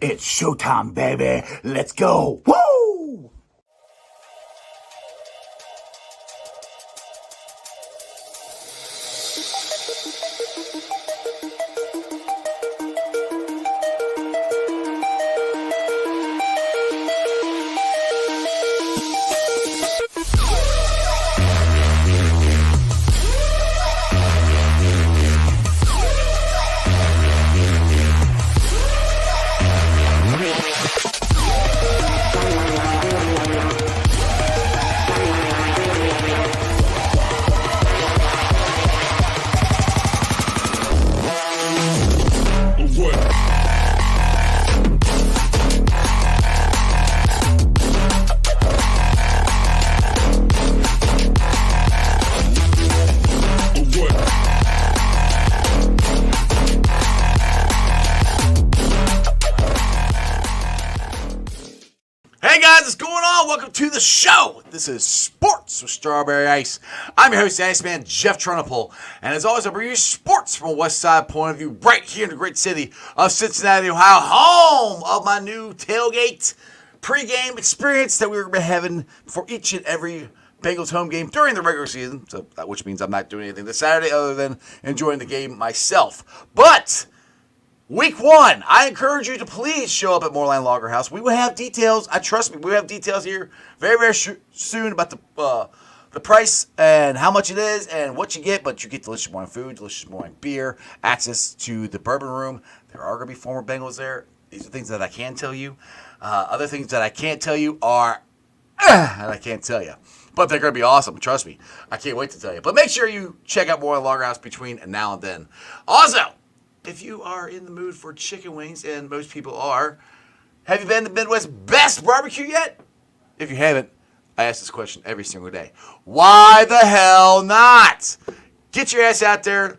It's showtime, baby. Let's go. Woo! Hey guys, what's going on? Welcome to the show. This is Sports with Strawberry Ice. I'm your host, Iceman Jeff Trunapole, and as always, I bring you sports from a West Side point of view, right here in the great city of Cincinnati, Ohio, home of my new tailgate pregame experience that we're having for each and every Bengals home game during the regular season. So, which means I'm not doing anything this Saturday other than enjoying the game myself. But Week 1, I encourage you to please show up at Moorline Lager House. We will have details. Trust me, we will have details here very, very soon about the price and how much it is and what you get. But you get delicious morning food, delicious morning beer, access to the bourbon room. There are going to be former Bengals there. These are things that I can tell you. Other things that I can't tell you are, and I can't tell you. But they're going to be awesome. Trust me. I can't wait to tell you. But make sure you check out Moorline Lager House between now and then. Also, if you are in the mood for chicken wings, and most people are, have you been to Midwest's best barbecue yet? If you haven't, I ask this question every single day. Why the hell not? Get your ass out there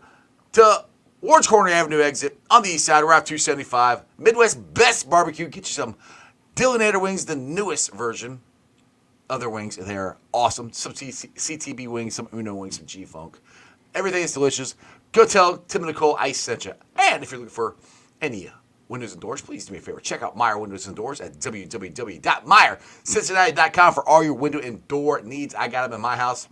to Ward's Corner Avenue exit on the east side, Route 275. Midwest's best barbecue. Get you some Dillinator wings, the newest version of their wings. They're awesome. Some CTB wings, some Uno wings, some G-Funk. Everything is delicious. Go tell Tim and Nicole I sent you. And if you're looking for any windows and doors, please do me a favor. Check out Meyer Windows and Doors at www.meyercincinnati.com for all your window and door needs. I got them in my house.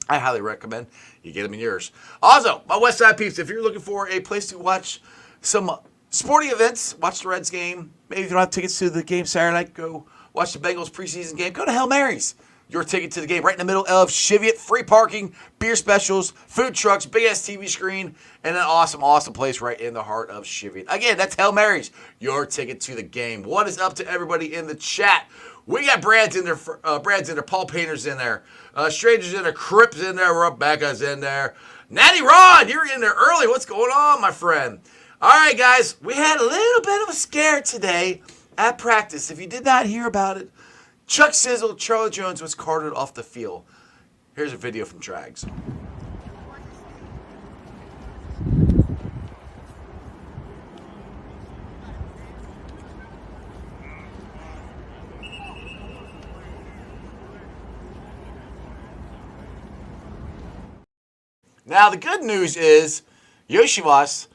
I highly recommend you get them in yours. Also, my West Side peeps, if you're looking for a place to watch some sporting events, watch the Reds game. Maybe if you don't have tickets to the game Saturday night, go watch the Bengals preseason game. Go to Hail Mary's. Your ticket to the game right in the middle of Cheviot. Free parking, beer specials, food trucks, big-ass TV screen, and an awesome, awesome place right in the heart of Cheviot. Again, that's Hail Mary's. Your ticket to the game. What is up to everybody in the chat? We got Brad's in there, Paul Painter's in there, Strangers in there, Crips in there, Rebecca's in there. Natty Rod, you're in there early. What's going on, my friend? All right, guys, we had a little bit of a scare today at practice. If you did not hear about it, Chuck Sizzle, Charlie Jones was carted off the field. Here's a video from Drags. Now, the good news is Yoshiwas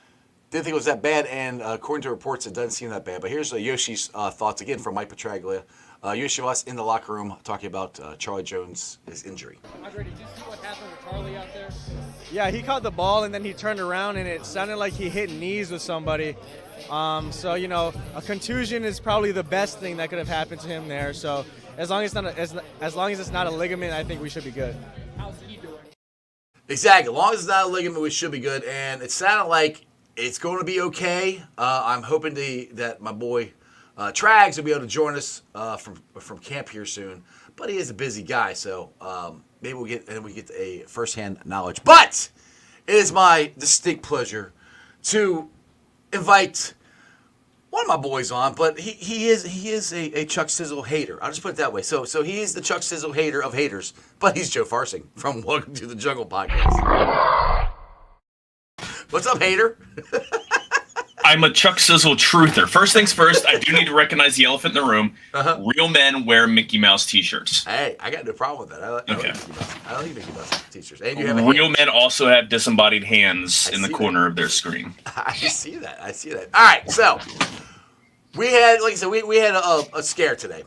didn't think it was that bad, and according to reports, it doesn't seem that bad. But here's Yoshi's thoughts, again, from Mike Petraglia. Yoshiwas in the locker room talking about Charlie Jones, his injury. Andre, did you see what happened with Charlie out there? Yeah, he caught the ball and then he turned around and it sounded like he hit knees with somebody. So, you know, a contusion is probably the best thing that could have happened to him there. So as long as it's not a ligament, I think we should be good. How's he doing? Exactly. As long as it's not a ligament, we should be good. And it sounded like it's going to be okay. I'm hoping that my boy Trags will be able to join us from camp here soon, but he is a busy guy, so maybe we get a firsthand knowledge. But it is my distinct pleasure to invite one of my boys on, but he is a Chuck Sizzle hater. I'll just put it that way. So he is the Chuck Sizzle hater of haters, but he's Joe Farfsing from Welcome to the Jungle podcast. What's up, hater? I'm a Chuck Sizzle truther. First things first, I do need to recognize the elephant in the room. Uh-huh. Real men wear Mickey Mouse t-shirts. Hey, I got no problem with that. I like Mickey Mouse t-shirts. And you have real men also have disembodied hands in the corner of their screen. I see that. All right, so We had, like I said, we had a scare today.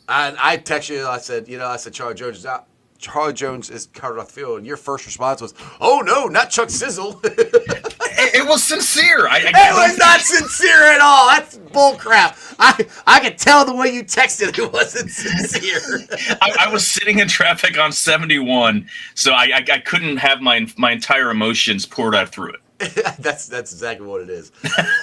And I texted you, I said Charlie Jones is out. Charlie Jones is carted off the field, and your first response was, "Oh no, not Chuck Sizzle." It was sincere. It was not sincere at all. That's bull crap. I could tell the way you texted it wasn't sincere. I was sitting in traffic on 71, so I couldn't have my entire emotions poured out through it. That's exactly what it is.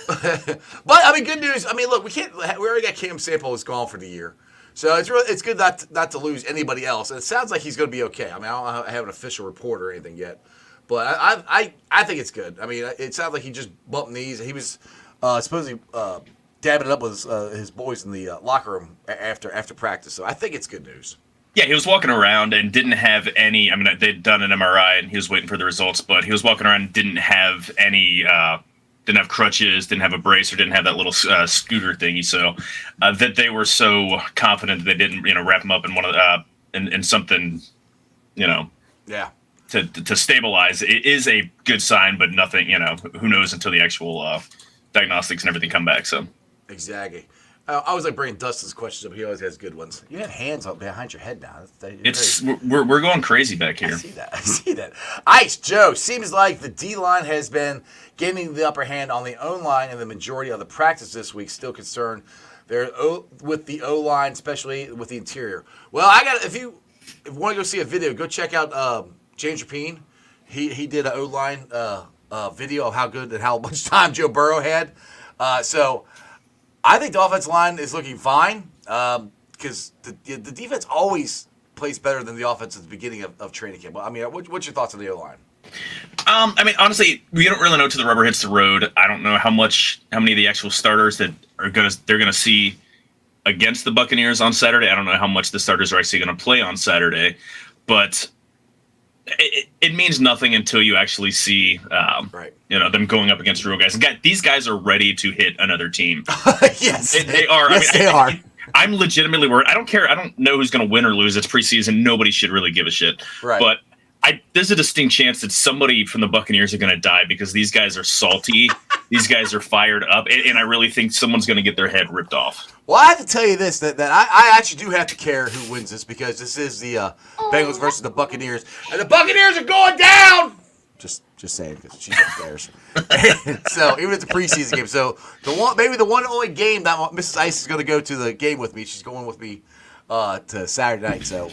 But I mean, good news. I mean, look, we already got Cam Sample who's gone for the year. So it's good not to lose anybody else. And it sounds like he's going to be okay. I mean, I have an official report or anything yet, but I think it's good. I mean, it sounds like he just bumped knees. He was supposedly dabbing it up with his boys in the locker room after practice. So I think it's good news. Yeah, he was walking around and didn't have any. I mean, they'd done an MRI and he was waiting for the results, but he was walking around and didn't have any. Didn't have crutches, didn't have a brace, or didn't have that little scooter thingy. So that they were so confident that they didn't, wrap him up in one of in something, Yeah. To stabilize. It is a good sign, but nothing. Who knows until the actual diagnostics and everything come back. So exactly. I was like bringing Dustin's questions up. He always has good ones. You have hands up behind your head now. We're going crazy back here. I see that. Ice Joe, seems like the D line has been gaining the upper hand on the O line, and the majority of the practice this week still concerned with the O line, especially with the interior. Well, if you want to go see a video, go check out James Rapine. He did an O line video of how good and how much time Joe Burrow had. So I think the offensive line is looking fine because the defense always plays better than the offense at the beginning of training camp. I mean, what's your thoughts on the O-line? I mean, honestly, we don't really know till the rubber hits the road. I don't know how many of the actual starters that they're gonna see against the Buccaneers on Saturday. I don't know how much the starters are actually going to play on Saturday, but it means nothing until you actually see, them going up against real guys. And these guys are ready to hit another team. Yes, they are. Yes, they are. I'm legitimately worried. I don't care. I don't know who's going to win or lose. It's preseason. Nobody should really give a shit. Right. But there's a distinct chance that somebody from the Buccaneers are going to die because these guys are salty. These guys are fired up. And I really think someone's going to get their head ripped off. Well, I have to tell you this, that I actually do have to care who wins this because this is the Bengals versus the Buccaneers. And the Buccaneers are going down! Just saying, because she's upstairs. So, even if it's a preseason game. So, maybe the one only game that Mrs. Ice is going to go to the game with me. She's going with me to Saturday night. So,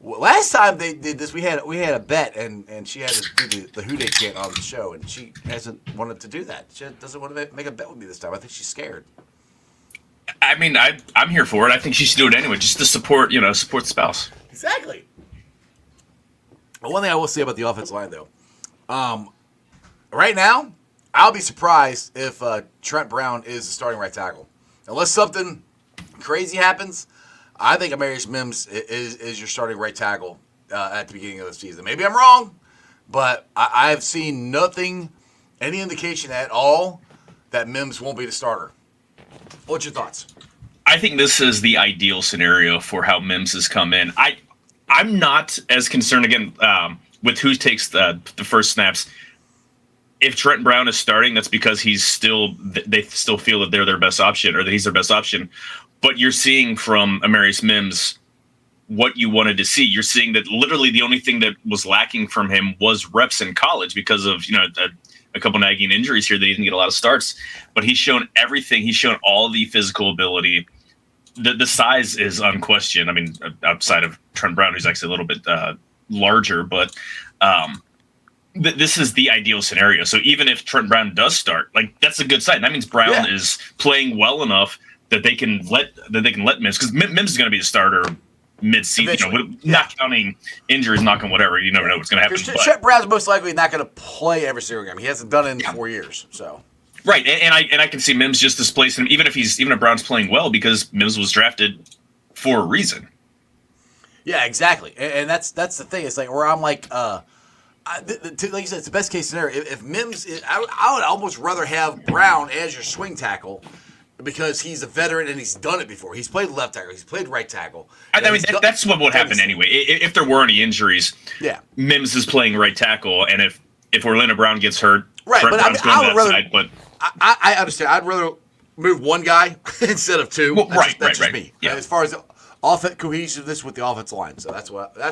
last time they did this, we had a bet, and she had to do the Who Dey chant on the show, and she hasn't wanted to do that. She doesn't want to make a bet with me this time. I think she's scared. I mean, I'm here for it. I think she should do it anyway, just to support the spouse. Exactly. But one thing I will say about the offensive line, though, right now, I'll be surprised if Trent Brown is the starting right tackle. Unless something crazy happens, I think Amarius Mims is your starting right tackle at the beginning of the season. Maybe I'm wrong, but I've seen any indication at all that Mims won't be the starter. What's your thoughts? I think this is the ideal scenario for how Mims has come in. I'm not as concerned, again, with who takes the first snaps. If Trent Brown is starting, that's because they still feel that they're their best option or that he's their best option. But you're seeing from Amarius Mims what you wanted to see. You're seeing that literally the only thing that was lacking from him was reps in college because of, a couple nagging injuries here that he didn't get a lot of starts. But he's shown everything. He's shown all the physical ability. The size is unquestioned. I mean, outside of Trent Brown, who's actually a little bit larger, but this is the ideal scenario. So even if Trent Brown does start, that's a good sign. That means Brown is playing well enough that they can let Mims, because Mims is going to be the starter mid-season. Not counting injuries, knock on whatever. You never know what's going to happen. Trent Brown's most likely not going to play every single game. He hasn't done it in 4 years. So. Right, and I can see Mims just displacing him, even if Brown's playing well, because Mims was drafted for a reason. Yeah, exactly, and that's the thing. It's like where I'm like, like you said, it's the best case scenario. If Mims, I would almost rather have Brown as your swing tackle because he's a veteran and he's done it before. He's played left tackle, he's played right tackle. I mean, that's what would happen anyway. If there were any injuries, Mims is playing right tackle, and if Orlando Brown gets hurt, right, Trent but Brown's going to that side. But I understand. I'd rather move one guy instead of two. Well, That's right. just me. Yeah. As far as cohesiveness with the offensive line, so that's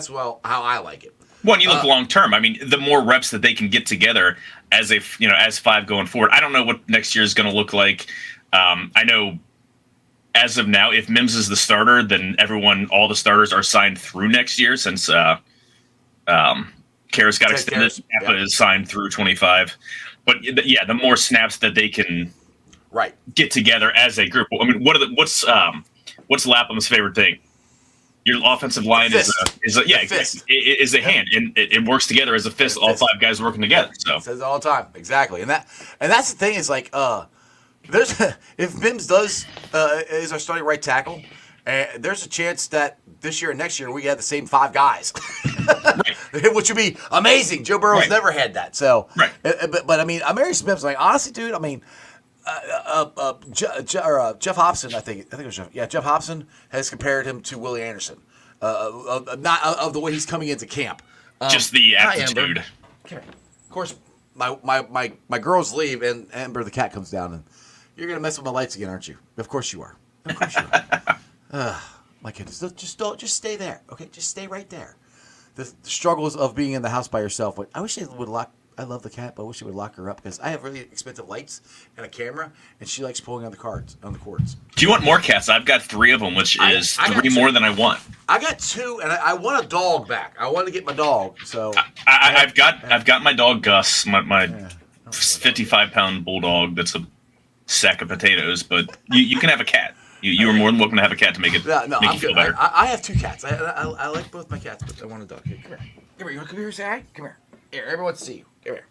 how I like it. Well, and you look long term. I mean, the more reps that they can get together as as five going forward. I don't know what next year is going to look like. I know as of now, if Mims is the starter, then all the starters are signed through next year since Kara's got extended. Kappa is signed through 25. But yeah, the more snaps that they can get together as a group. I mean, what's Lapham's favorite thing? Your offensive line is a hand, and it works together as a fist. All five guys working together. So says it all the time, exactly. And that's the thing is like, if Mims is our starting right tackle, there's a chance that this year and next year we have the same five guys, which would be amazing. Joe Burrow's never had that. So, but I mean, Amarius Mims, like honestly, dude, I mean. Jeff Hobson, I think it was Jeff. Yeah, Jeff Hobson has compared him to Willie Anderson, not of the way he's coming into camp. Just the aptitude. Of course, my girls leave, and Amber the cat comes down, and you're gonna mess with my lights again, aren't you? Of course you are. Of course you are. My goodness, just stay there, okay? Just stay right there. The struggles of being in the house by yourself. I wish they would lock. I love the cat, but I wish she would lock her up because I have really expensive lights and a camera, and she likes pulling on the cords. Do you want more cats? I've got 3 of them, which is 3 more than I want. I got 2, and I want a dog back. I want to get my dog. So I've got my dog Gus, my 55-pound bulldog. That's a sack of potatoes. But you can have a cat. You are more than welcome to have a cat to make you feel better. I have 2 cats. I like both my cats, but I want a dog. Hey, come here. Come here. You want to come here and say hi? Come here. Here, everyone wants to see you. Come here.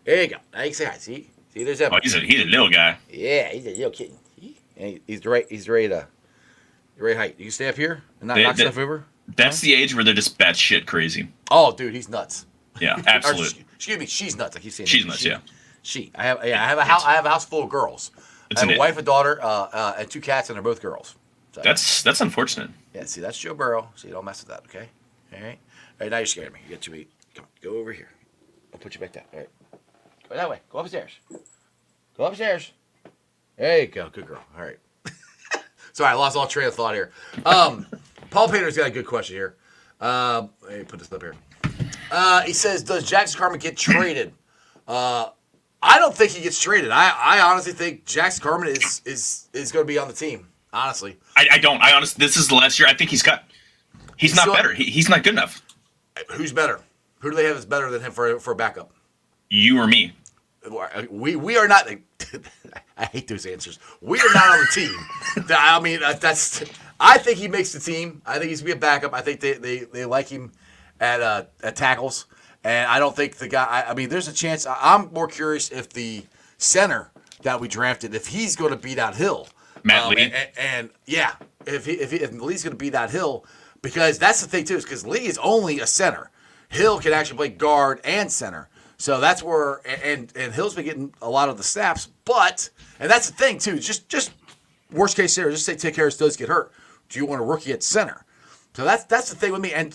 There you go. Now you can say hi. See, there's that. Oh, he's a little guy. Yeah, he's a little kitten. He's the right height. You can stay up here and not knock stuff over. That's the age where they're just batshit crazy. Oh, dude, he's nuts. Yeah, absolutely. Excuse me, she's nuts. Like he's saying. She's nuts. Yeah. I have a house full of girls. I have a wife, a daughter, and 2 cats, and they're both girls. So, that's unfortunate. Yeah. See, that's Joe Burrow. So you don't mess with that. Okay. All right. Now you're scaring me. You get too many. Come on, go over here. I'll put you back down. All right. Go that way. Go upstairs. There you go. Good girl. All right. Sorry, I lost all train of thought here. Paul Painter's got a good question here. Let me put this up here. He says, does Jackson Carman get traded? I don't think he gets traded. I honestly think Jackson Carman is going to be on the team. Honestly. I don't. This is the last year. I think he's not better. He's not good enough. Who's better? Who do they have that's better than him for a backup? You or me? We are not. I hate those answers. We are not on the team. I mean, I think he makes the team. I think he's gonna be a backup. I think they like him at tackles, and I don't think the guy. I mean, there's a chance. I'm more curious if the center that we drafted, if he's going to beat out Hill. Matt Lee. And yeah, if Lee's going to beat out Hill, because that's the thing too, is because Lee is only a center. Hill can actually play guard and center. So that's where and Hill's been getting a lot of the snaps, and that's the thing too. Just worst case scenario, just say Ted Harris does get hurt. Do you want a rookie at center? So that's the thing with me. And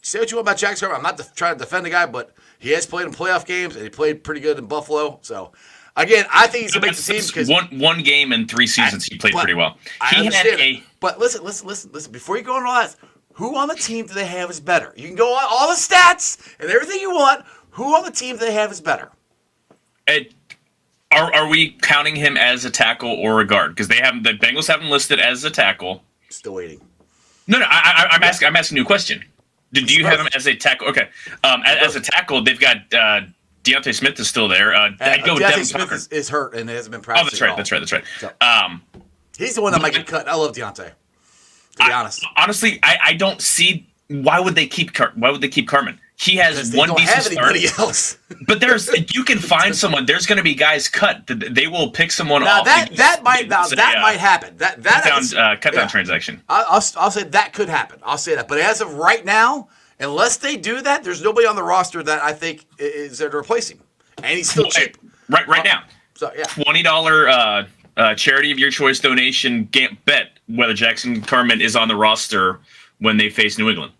say what you want about Jackson Carman. I'm not trying to defend the guy, but he has played in playoff games and he played pretty good in Buffalo. So again, I think he's gonna make the team because one game in 3 seasons he played pretty well. But listen. Before you go on all that, who on the team do they have is better? You can go on all the stats and everything you want. Who on the team do they have is better? Are we counting him as a tackle or a guard? Because the Bengals have him listed as a tackle. Still waiting. No. I'm asking you a question. Do you have him as a tackle? Okay. As a tackle, they've got Deontay Smith is still there. Deontay Smith is hurt and hasn't been practicing. Oh, that's right. So, he's the one that might get cut. I love Deontay. To be honest. Honestly, I don't see why would they keep Carman. He has one decent start. Else. But you can find someone. There's going to be guys cut. They will pick someone off. That might happen. Cut down transaction. I'll say that could happen. I'll say that. But as of right now, unless they do that, there's nobody on the roster that I think is there to replace him, and he's still cheap. Right now. So yeah, $20 charity of your choice donation bet whether Jackson Carman is on the roster when they face New England.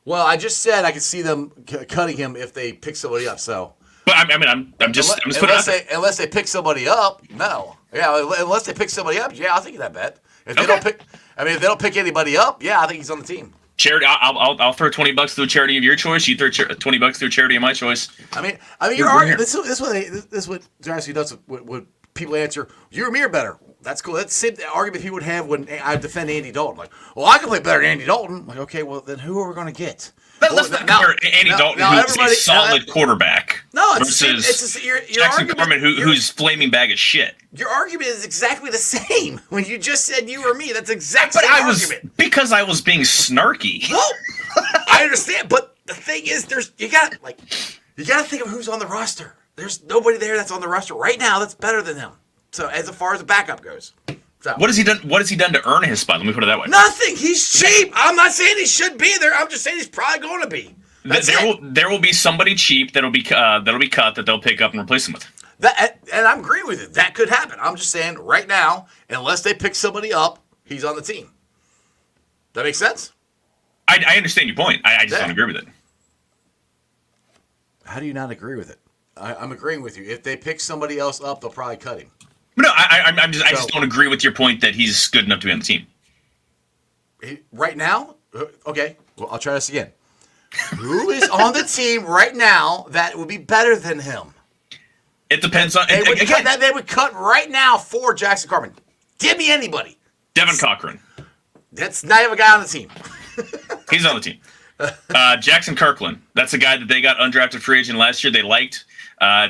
Well, I just said I could see them cutting him if they pick somebody up. So, but I'm just putting it out there. Unless they pick somebody up, no. Yeah, unless they pick somebody up. Yeah, I'll take that bet. If they don't pick anybody up, yeah, I think he's on the team. Charity, I'll throw $20 to a charity of your choice. You throw $20 to a charity of my choice. I mean, you're arguing. This is what drives me nuts. When people answer, you or me are better. That's cool. That's the same argument people would have when I defend Andy Dalton. Like, well, I can play better than Andy Dalton. I'm like, okay, well then who are we going to get? Let's not compare Andy Dalton, who's a solid quarterback, versus Jackson Carman, who's flaming bag of shit. Your argument is exactly the same. When you just said you or me, that's exactly the same argument. Because I was being snarky. Well, I understand, but the thing is, you got to think of who's on the roster. There's nobody there that's on the roster right now that's better than him. So as far as the backup goes. So. What has he done? What has he done to earn his spot? Let me put it that way. Nothing. He's cheap. I'm not saying he should be there. I'm just saying he's probably going to be. There will be somebody cheap that'll be cut that they'll pick up and replace him with. And I'm agreeing with it. That could happen. I'm just saying right now, unless they pick somebody up, he's on the team. That makes sense? I understand your point. I just don't agree with it. How do you not agree with it? I'm agreeing with you. If they pick somebody else up, they'll probably cut him. No, I just don't agree with your point that he's good enough to be on the team. Right now? Okay. Well, I'll try this again. Who is on the team right now that would be better than him? It depends on... They would cut right now for Jackson Carman. Give me anybody. Devin Cochran. That's not even a guy on the team. He's on the team. Jackson Kirkland. That's a guy that they got undrafted free agent last year. They liked.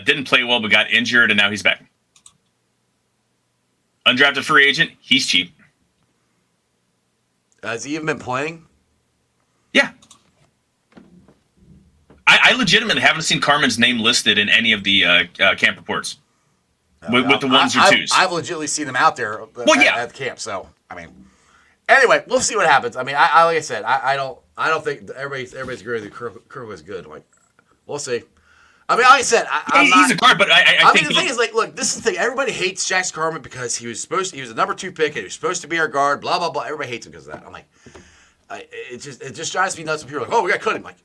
Didn't play well, but got injured, and now he's back. Undrafted free agent. He's cheap. Has he even been playing? Yeah. I legitimately haven't seen Carmen's name listed in any of the camp reports with the ones or twos. I've legitimately seen him out there at the camp. So, I mean, anyway, we'll see what happens. I mean, I like I said, I don't think everybody's agreeing that Kerr was good. Like, we'll see. I mean, like I said, he's a guard, but I think the thing is, like, look, this is the thing. Everybody hates Jackson Carman because he was a number 2 pick and he was supposed to be our guard. Blah blah blah. Everybody hates him because of that. I'm like, it just drives me nuts when people are like, oh, we got to cut him. Like,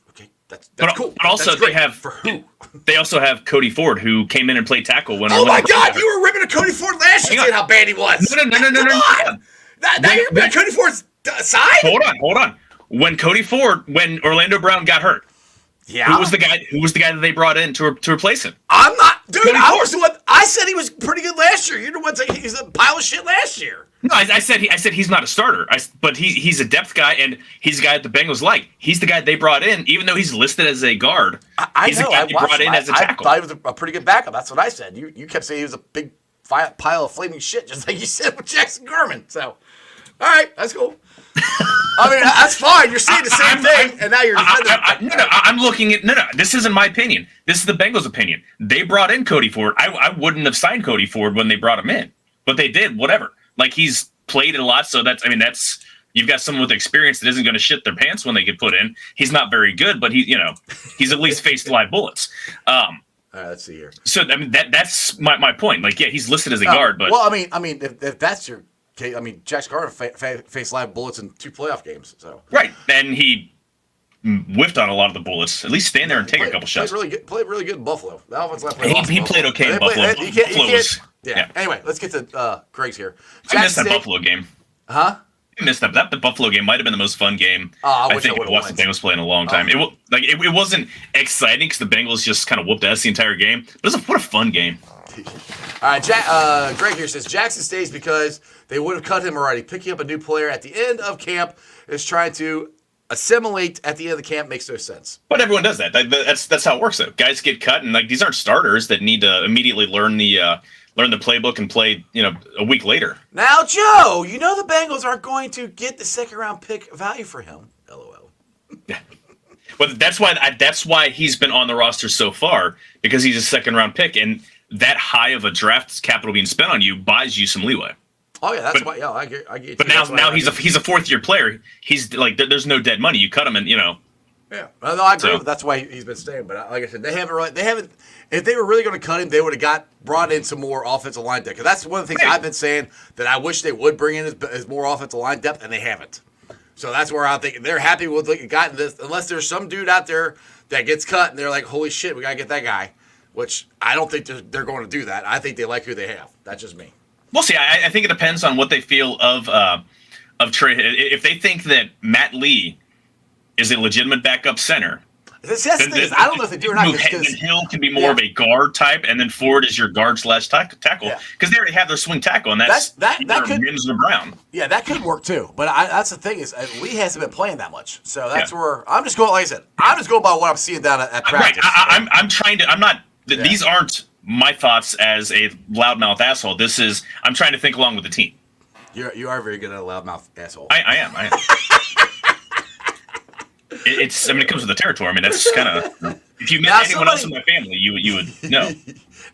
okay, that's cool. But also they have for who? They also have Cody Ford, who came in and played tackle when. Oh my God, you were ripping a Cody Ford last year, saying how bad he was. No. Come on. Now you're on Cody Ford's side. Hold on. When Orlando Brown got hurt. Yeah. Who was the guy that they brought in to replace him? I'm not, dude. I said he was pretty good last year. You're the one saying he's a pile of shit last year. No, I said he's not a starter. But he's a depth guy, and he's the guy that the Bengals like. He's the guy they brought in, even though he's listed as a guard. He's the guy they brought in as a tackle. I thought he was a pretty good backup. That's what I said. You kept saying he was a big pile of flaming shit, just like you said with Jackson Garman. So, all right, that's cool. I mean, that's fine. You're saying the same thing, and now you're defending. I'm looking at this isn't my opinion. This is the Bengals' opinion. They brought in Cody Ford. I wouldn't have signed Cody Ford when they brought him in, but they did. Whatever. Like, he's played it a lot, so that's you've got someone with experience that isn't going to shit their pants when they get put in. He's not very good, but he's at least faced live bullets. All right, let's see here. So I mean that's my point. Like, yeah, he's listed as a guard, but well, I mean, if that's your case, I mean, Jackson Carter faced live bullets in 2 playoff games, so right, and he whiffed on a lot of the bullets. At least stand there and take a couple shots. Played really good in Buffalo. The offense he played okay in Buffalo. Yeah. Anyway, let's get to Greg's here. I missed that Buffalo game. Huh? I missed that. The Buffalo game might have been the most fun game I think I've watched the Bengals play in a long time. It wasn't exciting because the Bengals just kind of whooped ass the entire game. But what a fun game. All right, Greg here says Jackson stays because they would have cut him already. Picking up a new player at the end of camp is trying to assimilate at the end of the camp makes no sense. But everyone does that. That's how it works, though. Guys get cut, and these aren't starters that need to immediately learn the playbook and play a week later. Now, Joe, the Bengals aren't going to get the 2nd-round pick value for him. LOL. But that's why he's been on the roster so far, because he's a 2nd-round pick, and that high of a draft capital being spent on you buys you some leeway. Oh yeah, that's why. Yeah, I get. But now he's a 4th-year player. He's like, there's no dead money. You cut him, and Yeah, well, no, I agree. That's why he's been staying. But like I said, they haven't. If they were really going to cut him, they would have brought in some more offensive line depth. Because that's one of the things I've been saying that I wish they would bring in is more offensive line depth, and they haven't. So that's where I think they're happy with gotten this. Unless there's some dude out there that gets cut, and they're like, "Holy shit, we gotta get that guy." which I don't think they're going to do that. I think they like who they have. That's just me. We'll see. I think it depends on what they feel of Trey. If they think that Matt Lee is a legitimate backup center, That's the thing is, I don't know if they do or not. Then Hill can be more of a guard type, and then Ford is your guard/tackle because they already have their swing tackle, and that could Mims or Brown. Yeah, that could work too. But that's the thing is, Lee hasn't been playing that much, so that's where I'm just going. Like I said, I'm just going by what I'm seeing down at practice. Right. I'm trying to. I'm not. These aren't my thoughts as a loudmouth asshole. I'm trying to think along with the team. You are very good at a loudmouth asshole. I am. It's. I mean, it comes with the territory. I mean, that's kind of. If you met anyone else in my family, you would know.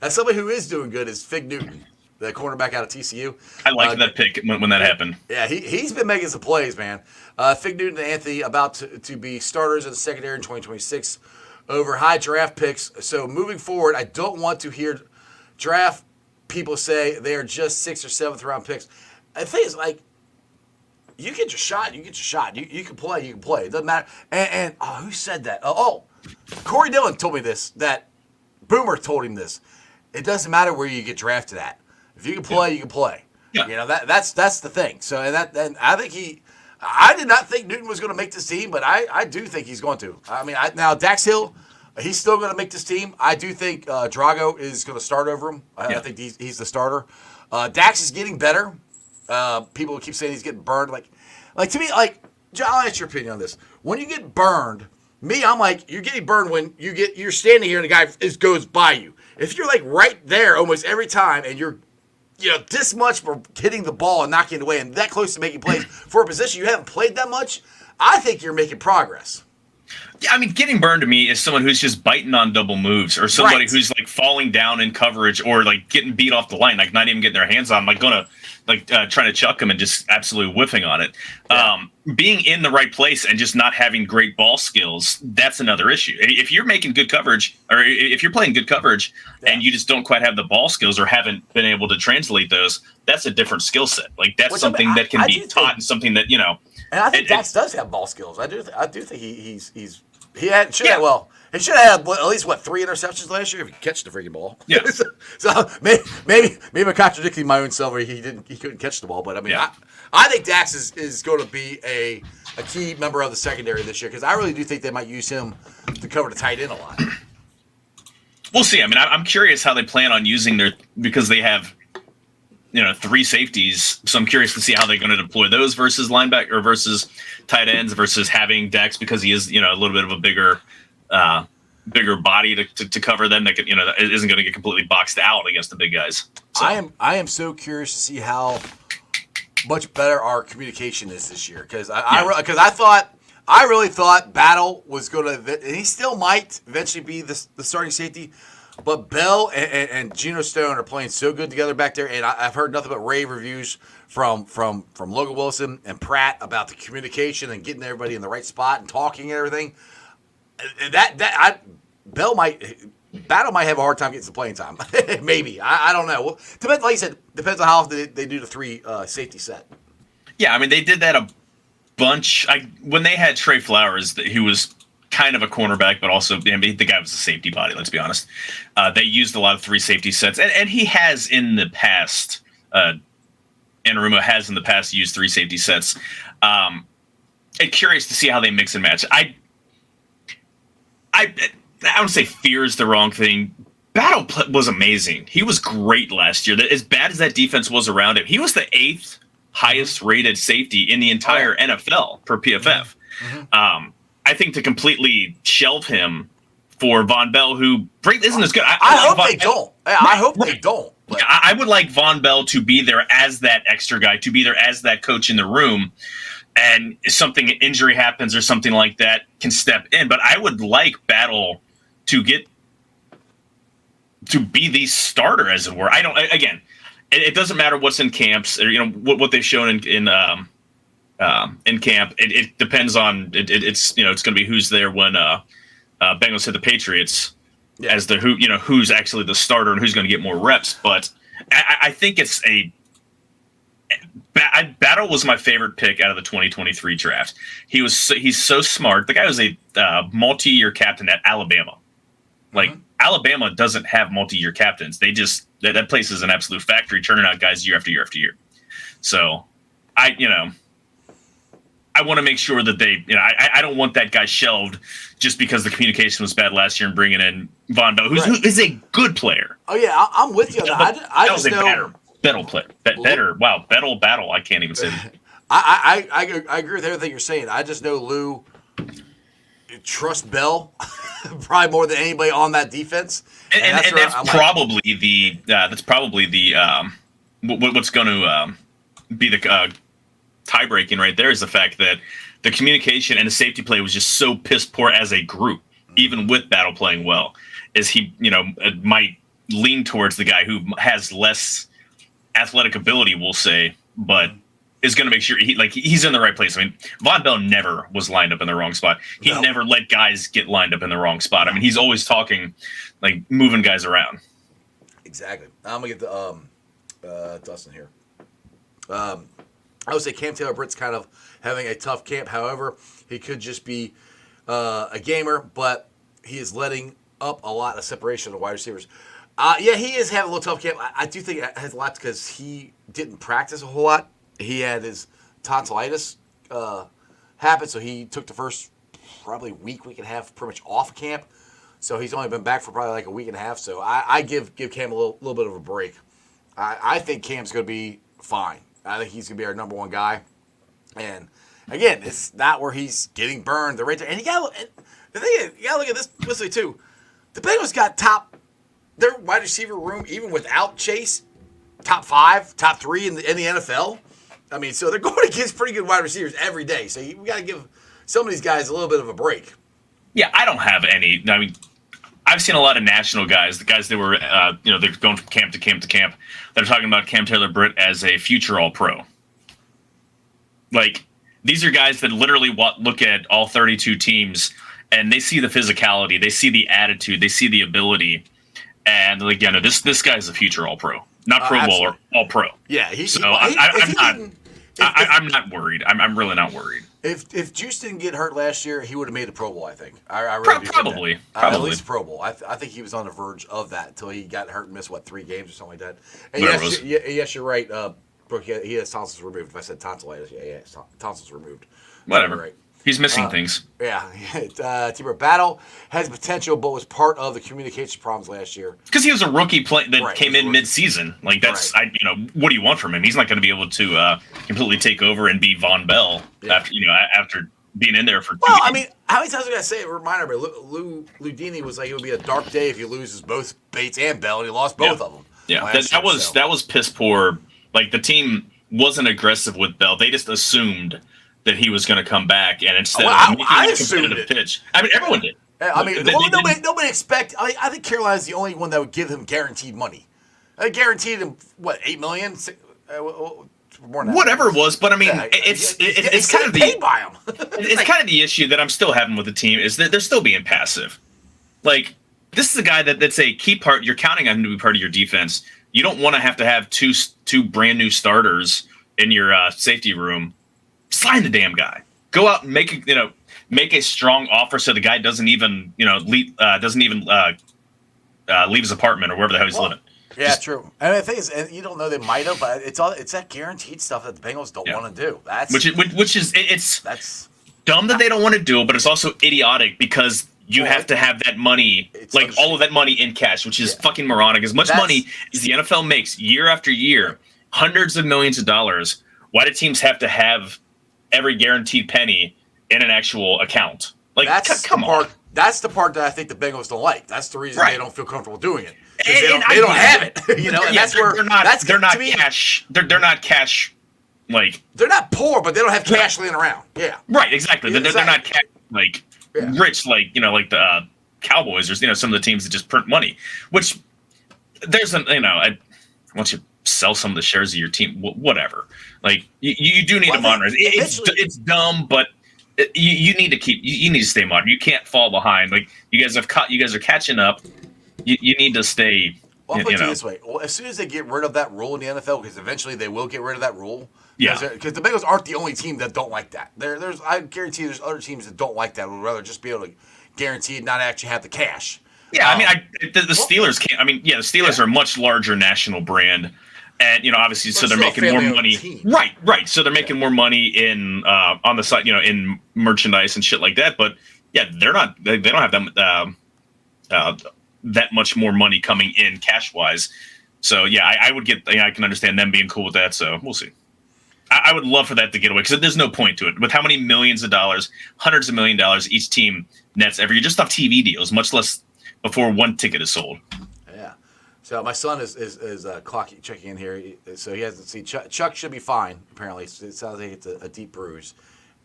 Now, somebody who is doing good is Fig Newton, the cornerback out of TCU. I liked that pick when that happened. Yeah, he's been making some plays, man. Fig Newton and Anthony about to be starters in the secondary in 2026 over high draft picks. So moving forward, I don't want to hear draft people say they are just 6th or 7th round picks. The thing is, like, you get your shot, you get your shot. You can play, you can play. It doesn't matter. And who said that? Corey Dillon told me this, that Boomer told him this. It doesn't matter where you get drafted at. If you can play, you can play. Yeah. You know, that's the thing. So, and I think I did not think Newton was going to make this team, but I do think he's going to. I mean, now Dax Hill, he's still going to make this team. I do think Drago is going to start over him. I think he's the starter. Dax is getting better. People keep saying he's getting burned. Like to me, like, John, I'll ask your opinion on this. When you get burned, I'm like, you're getting burned when you're standing here and the guy goes by you. If you're like right there almost every time and you're, this much for hitting the ball and knocking it away and that close to making plays for a position you haven't played that much, I think you're making progress. Yeah, I mean, getting burned to me is someone who's just biting on double moves, or somebody who's like falling down in coverage, or like getting beat off the line, like not even getting their hands on, like trying to chuck him and just absolutely whiffing on it. Yeah. Being in the right place and just not having great ball skills, that's another issue. If you're making good coverage, or if you're playing good coverage and you just don't quite have the ball skills or haven't been able to translate those, that's a different skill set. Like that's something that can be taught and something that, And I think Dax does have ball skills. I do think he should have had at least 3 interceptions last year if he catch the freaking ball. Yeah. so maybe I'm contradicting my own self where he couldn't catch the ball, but I mean I think Dax is going to be a key member of the secondary this year because I really do think they might use him to cover the tight end a lot. We'll see. I mean, I'm curious how they plan on using because they have 3 safeties. So I'm curious to see how they're going to deploy those versus linebacker or versus tight ends versus having Dax because he is, a little bit of a bigger body to cover them that could, that isn't going to get completely boxed out against the big guys. So. I am so curious to see how much better our communication is this year because I really thought Battle was going to, and he still might eventually be the starting safety. But Bell and Geno Stone are playing so good together back there, and I've heard nothing but rave reviews from Logan Wilson and Pratt about the communication and getting everybody in the right spot and talking and everything. Battle might have a hard time getting some playing time. Maybe I don't know. Depends, like you said, depends on how often they do the 3 safety set. Yeah, I mean they did that a bunch. When they had Trey Flowers, he was kind of a cornerback, but also the guy was a safety body. Let's be honest. They used a lot of 3 safety sets, and he has in the past. Anarumo has in the past used 3 safety sets. I'm curious to see how they mix and match. I don't say fear is the wrong thing. Battle was amazing. He was great last year. As bad as that defense was around him, he was the 8th highest rated safety in the entire NFL per PFF. Mm-hmm. I think to completely shelve him for Von Bell, who isn't as good. I hope they don't. I hope they don't. But. I would like Von Bell to be there as that extra guy, to be there as that coach in the room. And if injury happens or something like that, can step in. But I would like Battle to be the starter, as it were. It doesn't matter what's in camps or what they've shown in camp. It depends on it's going to be who's there when Bengals hit the Patriots as the who's actually the starter and who's going to get more reps. But I think it's Battle was my favorite pick out of the 2023 draft. He's so smart. The guy was a multi-year captain at Alabama. Like Alabama doesn't have multi-year captains. They just that place is an absolute factory, churning out guys year after year after year. So, I want to make sure that I don't want that guy shelved just because the communication was bad last year and bringing in Von Bell, who is a good player. Oh yeah, I'm with you on that. I just know Battle player. Better. Wow, battle. I can't even say that. I agree with everything you're saying. I just know Lou trusts Bell probably more than anybody on that defense, and that's probably the what's going to be the tie breaking right there is the fact that the communication and the safety play was just so piss poor as a group, even with Battle playing well, is he might lean towards the guy who has less athletic ability, we'll say, but is going to make sure he's in the right place. I mean, Von Bell never was lined up in the wrong spot. He never let guys get lined up in the wrong spot. I mean, he's always talking, like moving guys around. Exactly. I'm gonna get the Dustin here. I would say Cam Taylor-Britt's kind of having a tough camp. However, he could just be a gamer, but he is letting up a lot of separation of the wide receivers. Yeah, he is having a little tough camp. I do think it has a lot because he didn't practice a whole lot. He had his tonsillitis happen, so he took the first probably week and a half pretty much off of camp. So he's only been back for probably like a week and a half. So I give Cam a little bit of a break. I think Cam's going to be fine. I think he's going to be our number one guy. And again, it's not where he's getting burned. They're right there. And the thing is, you got to look at this way too. The Bengals got their wide receiver room, even without Chase, top 5, top 3 in the NFL. I mean, so they're going against pretty good wide receivers every day. So we got to give some of these guys a little bit of a break. Yeah, I don't have any. I mean, I've seen a lot of national guys, the guys that were, they're going from camp to camp to camp. They're talking about Cam Taylor-Britt as a future All-Pro. Like, these are guys that literally look at all 32 teams and they see the physicality, they see the attitude, they see the ability, and like, this guy's a future All-Pro, not Pro Bowl or All-Pro. Yeah, I'm not worried. I'm really not worried. If Juice didn't get hurt last year, he would have made a Pro Bowl, I think. I really probably. At least a Pro Bowl. I think he was on the verge of that until he got hurt and missed, 3 games or something like that. And yes, you're right, Brooke. He has tonsils removed. If I said tonsillitis, yeah, tonsils removed. Whatever. Right. He's missing things. Yeah. T-Bird Battle has potential, but was part of the communication problems last year. Because he was a rookie that came in mid-season. Like, that's, what do you want from him? He's not going to be able to completely take over and be Von Bell after being in there for 2 Well, games. I mean, how many times are we going to say it? Remind everybody, Lou Dini was like, it would be a dark day if he loses both Bates and Bell, and he lost both of them. Yeah, that was piss poor. Like, the team wasn't aggressive with Bell. They just assumed that he was going to come back, and instead of making a competitive pitch. I mean, everyone did. I mean, nobody expect. I think Carolina's the only one that would give him guaranteed money. They guaranteed him $8 million? More than whatever it was, but I mean, it's kind of paid by him. It's kind of the issue that I'm still having with the team is that they're still being passive. Like, this is a guy that's a key part. You're counting on him to be part of your defense. You don't want to have two brand new starters in your safety room. Sign the damn guy. Go out and make a strong offer so the guy doesn't even leave his apartment or wherever the hell he's living. Yeah, true. And the thing is, and you don't know, they might have, but it's that guaranteed stuff that the Bengals don't want to do. That's dumb that they don't want to do it, but it's also idiotic because you have to have that money, like all of that money in cash, which is fucking moronic. As much money as the NFL makes year after year, hundreds of millions of dollars, why do teams have to have every guaranteed penny in an actual account? Like, come on. That's the part that I think the Bengals don't like. That's the reason they don't feel comfortable doing it. They don't have it. And that's where they're not cash. They're not cash. Like, they're not poor, but they don't have cash laying around. Yeah. Right. Exactly. They're not cash, rich like the Cowboys or some of the teams that just print money. Which there's once you sell some of the shares of your team, whatever. Like, you do need to monitor. It's dumb, but you need to you need to stay modern. You can't fall behind. Like, you guys are catching up. You need to stay. Well, I'll put it this way. Well, as soon as they get rid of that rule in the NFL, because eventually they will get rid of that rule. Yeah. Because the Bengals aren't the only team that don't like that. I guarantee there's other teams that don't like that. Would rather just be able to guarantee it, not actually have the cash. Yeah, I mean, the Steelers can't. I mean, yeah, the Steelers are a much larger national brand, and obviously, so they're making more money. Team. Right. So they're making more money in on the side, in merchandise and shit like that. But yeah, they're not. They don't have them that much more money coming in cash wise. So yeah, I would get. I can understand them being cool with that. So we'll see. I would love for that to get away because there's no point to it. With how many millions of dollars, hundreds of $1 millions each team nets every year, just off TV deals, much less before one ticket is sold. Yeah. So my son is checking in here. So he hasn't seen Chuck should be fine. Apparently, it sounds like it's a deep bruise.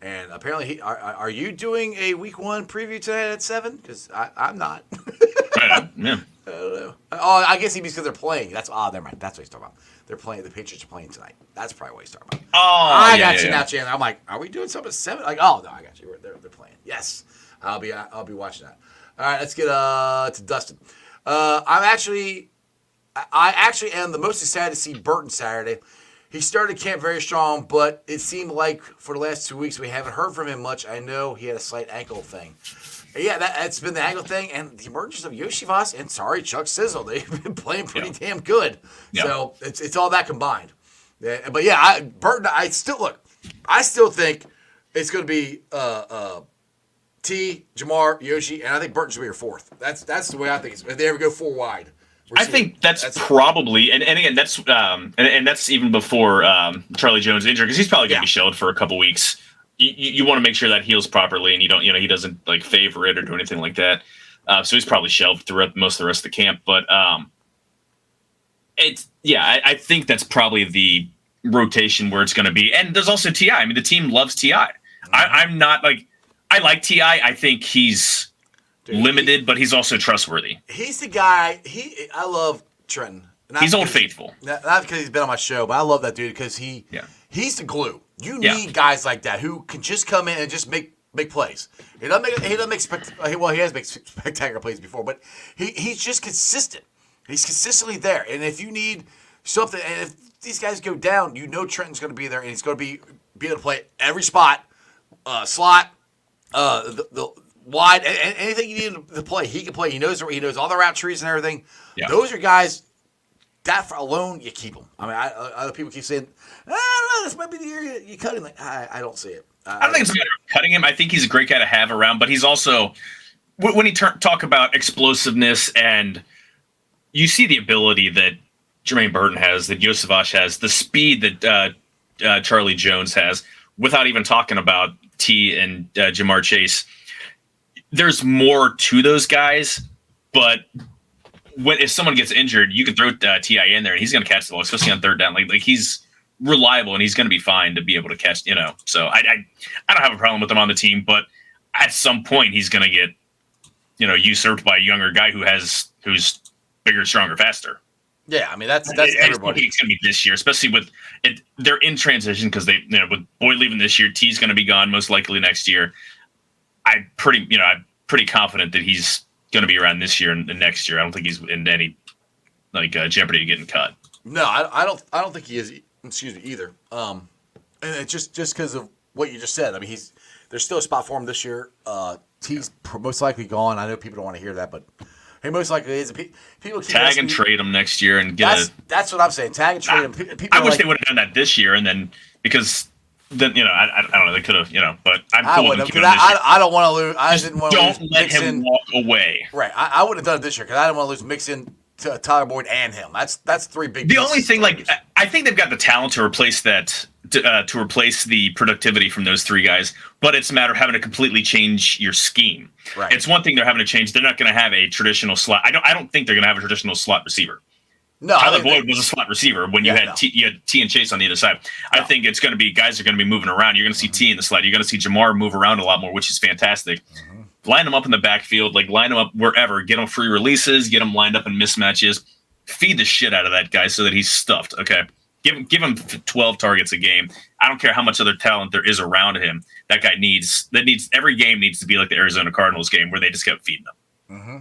And apparently, are you doing a Week 1 preview tonight at 7? Because I'm not. Right, yeah. I don't know. Oh, I guess because they're playing. Never mind. That's what he's talking about. They're playing. The Patriots are playing tonight. That's probably what he's talking about. Oh, I got you now, Chandler. I'm like, are we doing something at 7? Like, oh no, I got you. They're playing. Yes, I'll be watching that. All right, let's get to Dustin. I actually am the most excited to see Burton Saturday. He started camp very strong, but it seemed like for the last 2 weeks we haven't heard from him much. I know he had a slight ankle thing. Yeah, that's been the ankle thing, and the emergence of Yoshivas and Chuck Sizzle. They've been playing pretty damn good. Yeah. So it's all that combined. Yeah, but yeah, Burton. I still think it's going to be T, Jamar, Yoshi, and I think Burton should be your fourth. That's the way I think. If they ever go 4 wide. I think that's probably, and again, that's and that's even before Charlie Jones injury because he's probably going to be shelled for a couple weeks. You want to make sure that heals properly, and you don't, he doesn't like favor it or do anything like that. So he's probably shelved throughout most of the rest of the camp. But I think that's probably the rotation where it's going to be. And there's also Ti. I mean, the team loves Ti. I'm not like I like Ti. I think he's limited, but he's also trustworthy. He's the guy. I love Trenton. He's Old Faithful. Not because he's been on my show, but I love that dude because he's the glue. You need guys like that who can just come in and just make plays. He doesn't make he has made spectacular plays before, but he's just consistent. He's consistently there. And if you need something, and if these guys go down, Trenton's going to be there, and he's going to be able to play every spot, slot, the wide, anything you need to play, he can play. He knows all the route trees and everything. Yeah. Those are guys. That alone, you keep him. I mean, other people keep saying, I don't know, this might be the year you cut him. Like, I don't see it. I don't think it's a matter of cutting him. I think he's a great guy to have around, but he's also, when you talk about explosiveness and you see the ability that Jermaine Burton has, that Yosevach has, the speed that Charlie Jones has, without even talking about T and Jamar Chase, there's more to those guys, but if someone gets injured, you can throw Ti in there and he's going to catch the ball, especially on third down. Like he's reliable and he's going to be fine to be able to catch. So I don't have a problem with him on the team, but at some point he's going to get usurped by a younger guy who's bigger, stronger, faster. Yeah, I mean that's everybody. It's going to be this year, especially with it. They're in transition because they with Boyd leaving this year, T's going to be gone most likely next year. I'm pretty confident that he's going to be around this year and next year. I don't think he's in any jeopardy of getting cut. No, I don't think he is. Excuse me, either. And it's just because of what you just said. I mean, there's still a spot for him this year. He's most likely gone. I know people don't want to hear that, but he most likely is. People keep tag and trade him next year and get. That's what I'm saying. Tag and trade him. I wish they would have done that this year, and then because. Then I don't know. They could have, but I'm cool with him. I don't want to lose. I didn't want to lose. Don't let him walk away. Right. I would have done it this year because I didn't want to lose Mixon, to Tyler Boyd, and him. That's 3 big. The only thing, I think they've got the talent to replace that, to replace the productivity from those 3 guys. But it's a matter of having to completely change your scheme. Right. It's one thing they're having to change. They're not going to have a traditional slot. I don't think they're going to have a traditional slot receiver. No, Tyler Boyd was a slot receiver when you had T and Chase on the other side. No. I think it's going to be guys are going to be moving around. You're going to see T in the slot. You're going to see Jamar move around a lot more, which is fantastic. Mm-hmm. Line them up in the backfield, line them up wherever. Get them free releases. Get them lined up in mismatches. Feed the shit out of that guy so that he's stuffed. Okay, give him 12 targets a game. I don't care how much other talent there is around him. That guy needs every game needs to be like the Arizona Cardinals game where they just kept feeding him. Mm-hmm.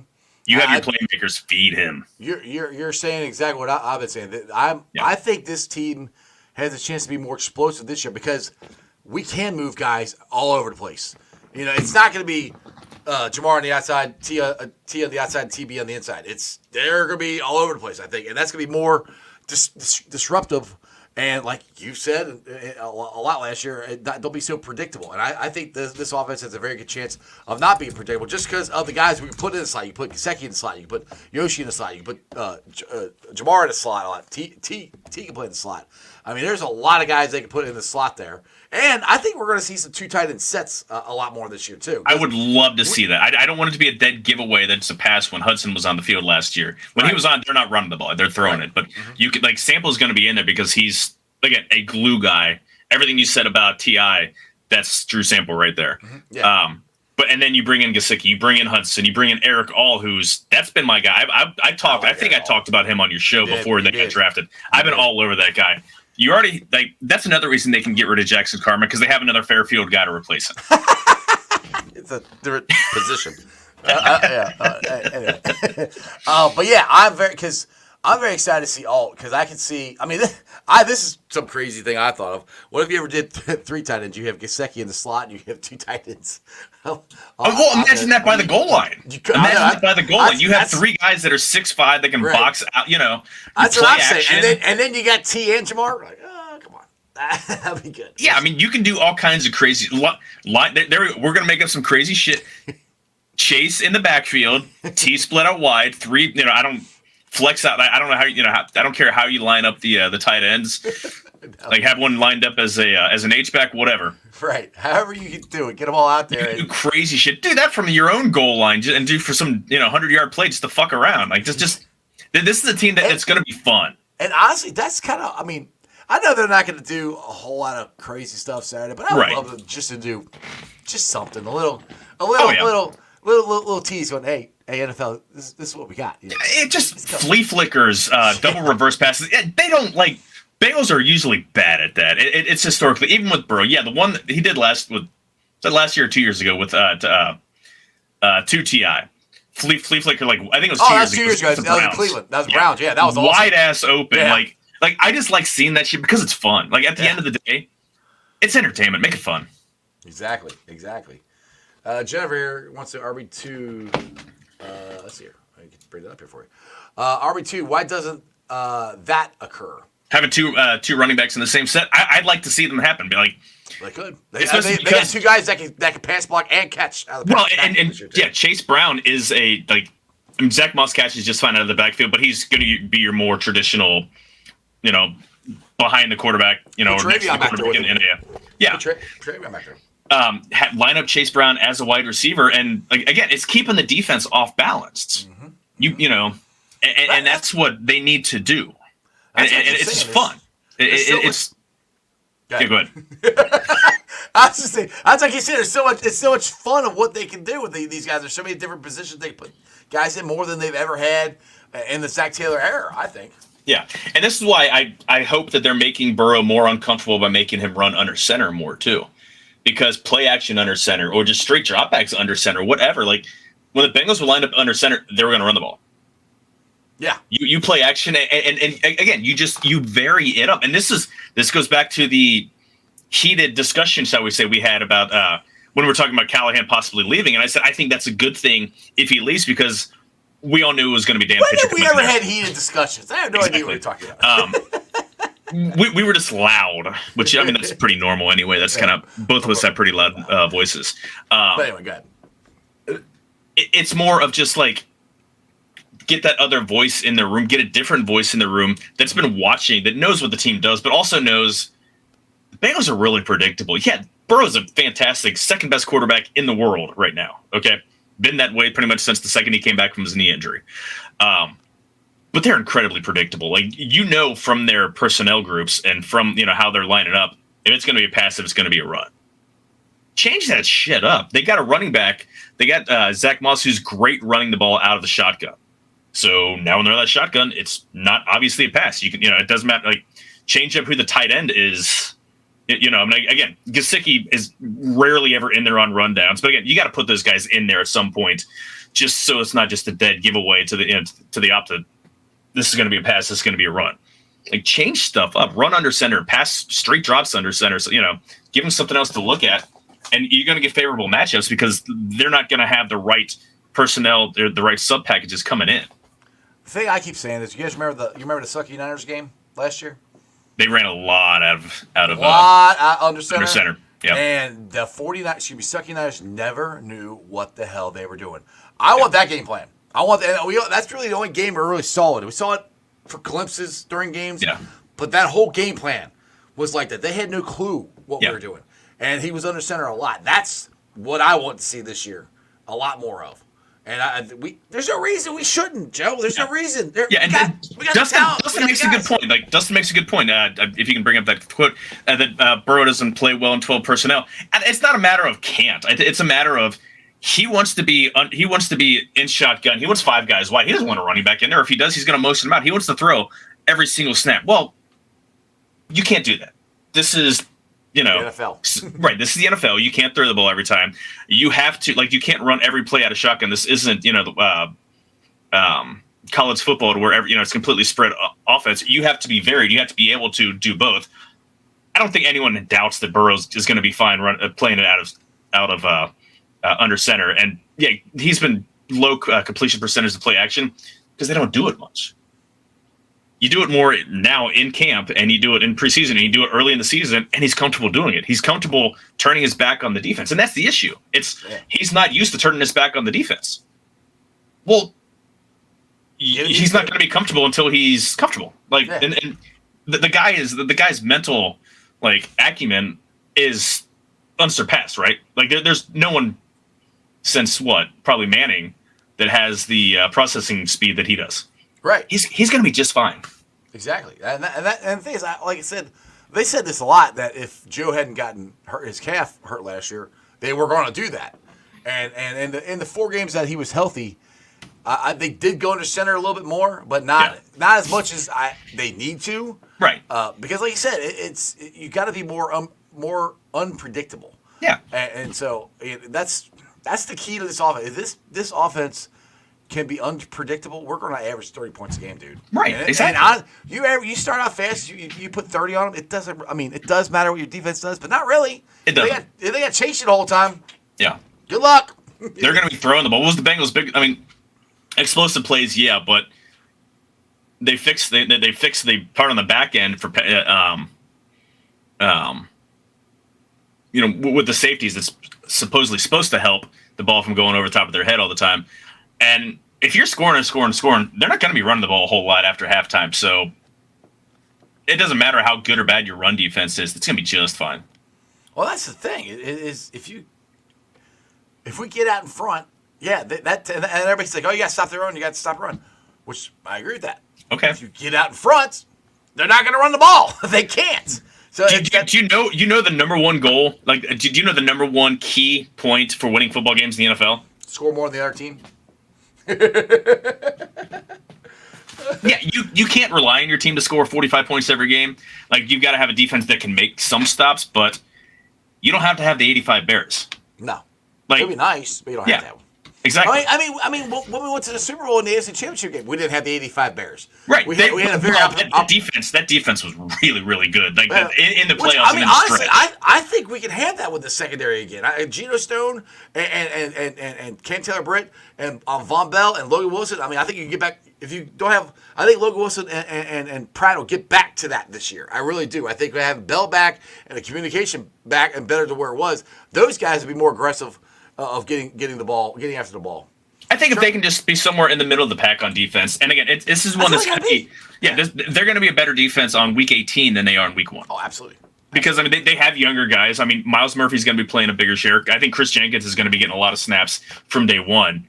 You have your playmakers feed him. You're saying exactly what I've been saying. I think this team has a chance to be more explosive this year because we can move guys all over the place. It's not going to be Jamar on the outside, T on the outside, TB on the inside. They're going to be all over the place, I think, and that's going to be more disruptive. And like you said a lot last year, don't be so predictable. And I think this offense has a very good chance of not being predictable just because of the guys we can put in the slot. You put Gesicki in the slot. You can put Yoshi in the slot. You can put Jamar in the slot a lot. T can play in the slot. I mean, there's a lot of guys they can put in the slot there. And I think we're going to see some two tight end sets a lot more this year, too. I would love to see that. I don't want it to be a dead giveaway that's a pass when Hudson was on the field last year. When he was on, they're not running the ball. They're throwing it. But you could, like, Sample's going to be in there because he's, again, a glue guy. Everything you said about T.I., that's Drew Sample right there. Yeah. And then you bring in Gesicki, you bring in Hudson, you bring in Eric All, that's been my guy. I talked about him on your show before they got drafted. I've been all over that guy. You already that's another reason they can get rid of Jackson Carman because they have another Fairfield guy to replace him. It's a different position. Anyway. But yeah, I'm very excited to see Alt because I can see. I mean, this is some crazy thing I thought of. What if you ever did three tight ends? You have Gesicki in the slot, and you have two tight ends. Imagine that by the goal line. Imagine that by the goal line. You have three guys that are 6'5" that can box out. That's what I'm saying. And then you got T and Jamar. Like, oh, come on, that'd be good. Yeah, I mean, you can do all kinds of crazy. We're gonna make up some crazy shit. Chase in the backfield, T split out wide. Three. I don't flex out. I don't know how I don't care how you line up the tight ends. Like have one lined up as an H-back, whatever. Right. However you can do it, get them all out there. You can do crazy shit. Do that from your own goal line and do for some 100-yard play just to fuck around. Like just this is a team that's going to be fun. And honestly, that's kind of. I mean, I know they're not going to do a whole lot of crazy stuff Saturday, but I would love them just to do just something a little tease on hey NFL, this is what we got. It just flea flickers, double reverse passes. They don't like. Bengals are usually bad at that. It's historically, even with Burrow. Yeah, the one that he did last year or 2 years ago with 2 T.I. Flea flicker, like I think it was 2 years ago. 2 years ago. That was in Cleveland. That was Browns. Yeah, that was awesome. Wide ass open. Yeah. Like I just like seeing that shit because it's fun. Like at the end of the day, it's entertainment. Make it fun. Exactly. Jennifer here wants to RB2. Let's see here. I can bring that up here for you. RB2. Why doesn't that occur? Having two running backs in the same set, I'd like to see them happen. Be like, they could. They got two guys that can pass block and catch. Out of the Chase Brown is Zach Moss catches just fine out of the backfield, but he's going to be your more traditional, behind the quarterback, or next to the quarterback. Travion back there. Line up Chase Brown as a wide receiver, and again, it's keeping the defense off balanced. Mm-hmm. And that's what they need to do. And it's just fun. It's go ahead. I was just saying, that's like you said. It's so much fun of what they can do with these guys. There's so many different positions they put guys in more than they've ever had in the Zach Taylor era. I think. Yeah, and this is why I hope that they're making Burrow more uncomfortable by making him run under center more too, because play action under center or just straight dropbacks under center, whatever. Like when the Bengals were lined up under center, they were going to run the ball. Yeah, you play action and again you vary it up, and this goes back to the heated discussion, shall we say, we had about when we were talking about Callahan possibly leaving, and I said I think that's a good thing if he leaves because we all knew it was going to be Dan Pitcher. When have we ever had heated discussions? I have no idea what you're talking about. We were just loud, which I mean that's pretty normal anyway. That's kind of both of us have pretty loud voices. But anyway, go ahead. It's more of just like. Get that other voice in the room, get a different voice in the room that's been watching, that knows what the team does, but also knows the Bengals are really predictable. Yeah, Burrow's a fantastic second best quarterback in the world right now. Okay. Been that way pretty much since the second he came back from his knee injury. But they're incredibly predictable. Like, from their personnel groups and from, how they're lining up, if it's going to be a pass, if it's going to be a run. Change that shit up. They got a running back. They got Zach Moss, who's great running the ball out of the shotgun. So now when they're in that shotgun, it's not obviously a pass. You can, it doesn't matter. Like, change up who the tight end is. I mean, again, Gesicki is rarely ever in there on rundowns, but again, you got to put those guys in there at some point, just so it's not just a dead giveaway to the opposite. This is going to be a pass. This is going to be a run. Like, change stuff up. Run under center. Pass straight drops under center. So give them something else to look at. and you're going to get favorable matchups because they're not going to have the right personnel, the right sub packages coming in. The thing I keep saying is, you guys remember the Sucky Niners game last year? They ran a lot out of under center. Yeah. And the 49ers, Sucky Niners never knew what the hell they were doing. I want that game plan. That's really the only game we really saw it. We saw it for glimpses during games. Yeah. But that whole game plan was like that. They had no clue what we were doing. And he was under center a lot. That's what I want to see this year. A lot more of. And there's no reason we shouldn't, Joe. There's no reason. We got Dustin makes a good point. Dustin makes a good point. If you can bring up that quote that Burrow doesn't play well in 12 personnel, and it's not a matter of can't. It's a matter of he wants to be in shotgun. He wants 5 guys wide. He doesn't want a running back in there. If he does, he's going to motion him out. He wants to throw every single snap. Well, you can't do that. This is. The NFL. Right. This is the NFL. You can't throw the ball every time. You have to, you can't run every play out of shotgun. This isn't, college football to where, it's completely spread offense. You have to be varied. You have to be able to do both. I don't think anyone doubts that Burrows is going to be fine playing it out of under center. And yeah, he's been low completion percentage to play action because they don't do it much. You do it more now in camp, and you do it in preseason, and you do it early in the season, and he's comfortable doing it. He's comfortable turning his back on the defense, and that's the issue. He's not used to turning his back on the defense. Well, he's not going to be comfortable until he's comfortable. And the guy's mental acumen is unsurpassed, right? There's no one since probably Manning that has the processing speed that he does. Right. He's going to be just fine. Exactly. And the thing is, like I said, they said this a lot, that if Joe hadn't gotten his calf hurt last year, they were going to do that. And in the 4 games that he was healthy, they did go into center a little bit more, but not as much as they need to. Right. Because like you said, you got to be more unpredictable. Yeah. And so that's the key to this offense. If this offense can be unpredictable, we're going to average 30 points a game, dude. Right, exactly. And you start out fast, you put 30 on them. It doesn't. I mean, it does matter what your defense does, but not really. It doesn't. If they got chased you the whole time. Yeah. Good luck. They're going to be throwing the ball. What was the Bengals' big? I mean, explosive plays, yeah, but they fixed the part on the back end for with the safeties that's supposedly supposed to help the ball from going over the top of their head all the time. And if you're scoring, they're not going to be running the ball a whole lot after halftime. So it doesn't matter how good or bad your run defense is; it's going to be just fine. Well, that's the thing. Is if we get out in front, and everybody's like, "Oh, you got to stop the run. You got to stop the run," which I agree with that. Okay. If you get out in front, they're not going to run the ball. They can't. So do you know the number one goal? Do you know the number one key point for winning football games in the NFL? Score more than the other team. Yeah, you can't rely on your team to score 45 points every game. You've got to have a defense that can make some stops, but you don't have to have the 85 Bears. No, it'd be nice, but you don't have to have them. Exactly. I mean, when we went to the Super Bowl in the AFC Championship game, we didn't have the 85 Bears. Right. We had a very that defense was really, really good. In the playoffs. I mean, honestly, I think we can have that with the secondary again. Geno Stone and Cam Taylor-Britt and Von Bell and Logan Wilson. I mean, I think you can get back. If you don't have, I think Logan Wilson and Pratt will get back to that this year. I really do. I think we have Bell back and the communication back and better to where it was. Those guys will be more aggressive of getting the ball, getting after the ball. I think if they can just be somewhere in the middle of the pack on defense, and again, this is one that's going to be, they're going to be a better defense on week 18 than they are in week 1. Oh, absolutely. Because, I mean, they have younger guys. I mean, Miles Murphy's going to be playing a bigger share. I think Chris Jenkins is going to be getting a lot of snaps from day one.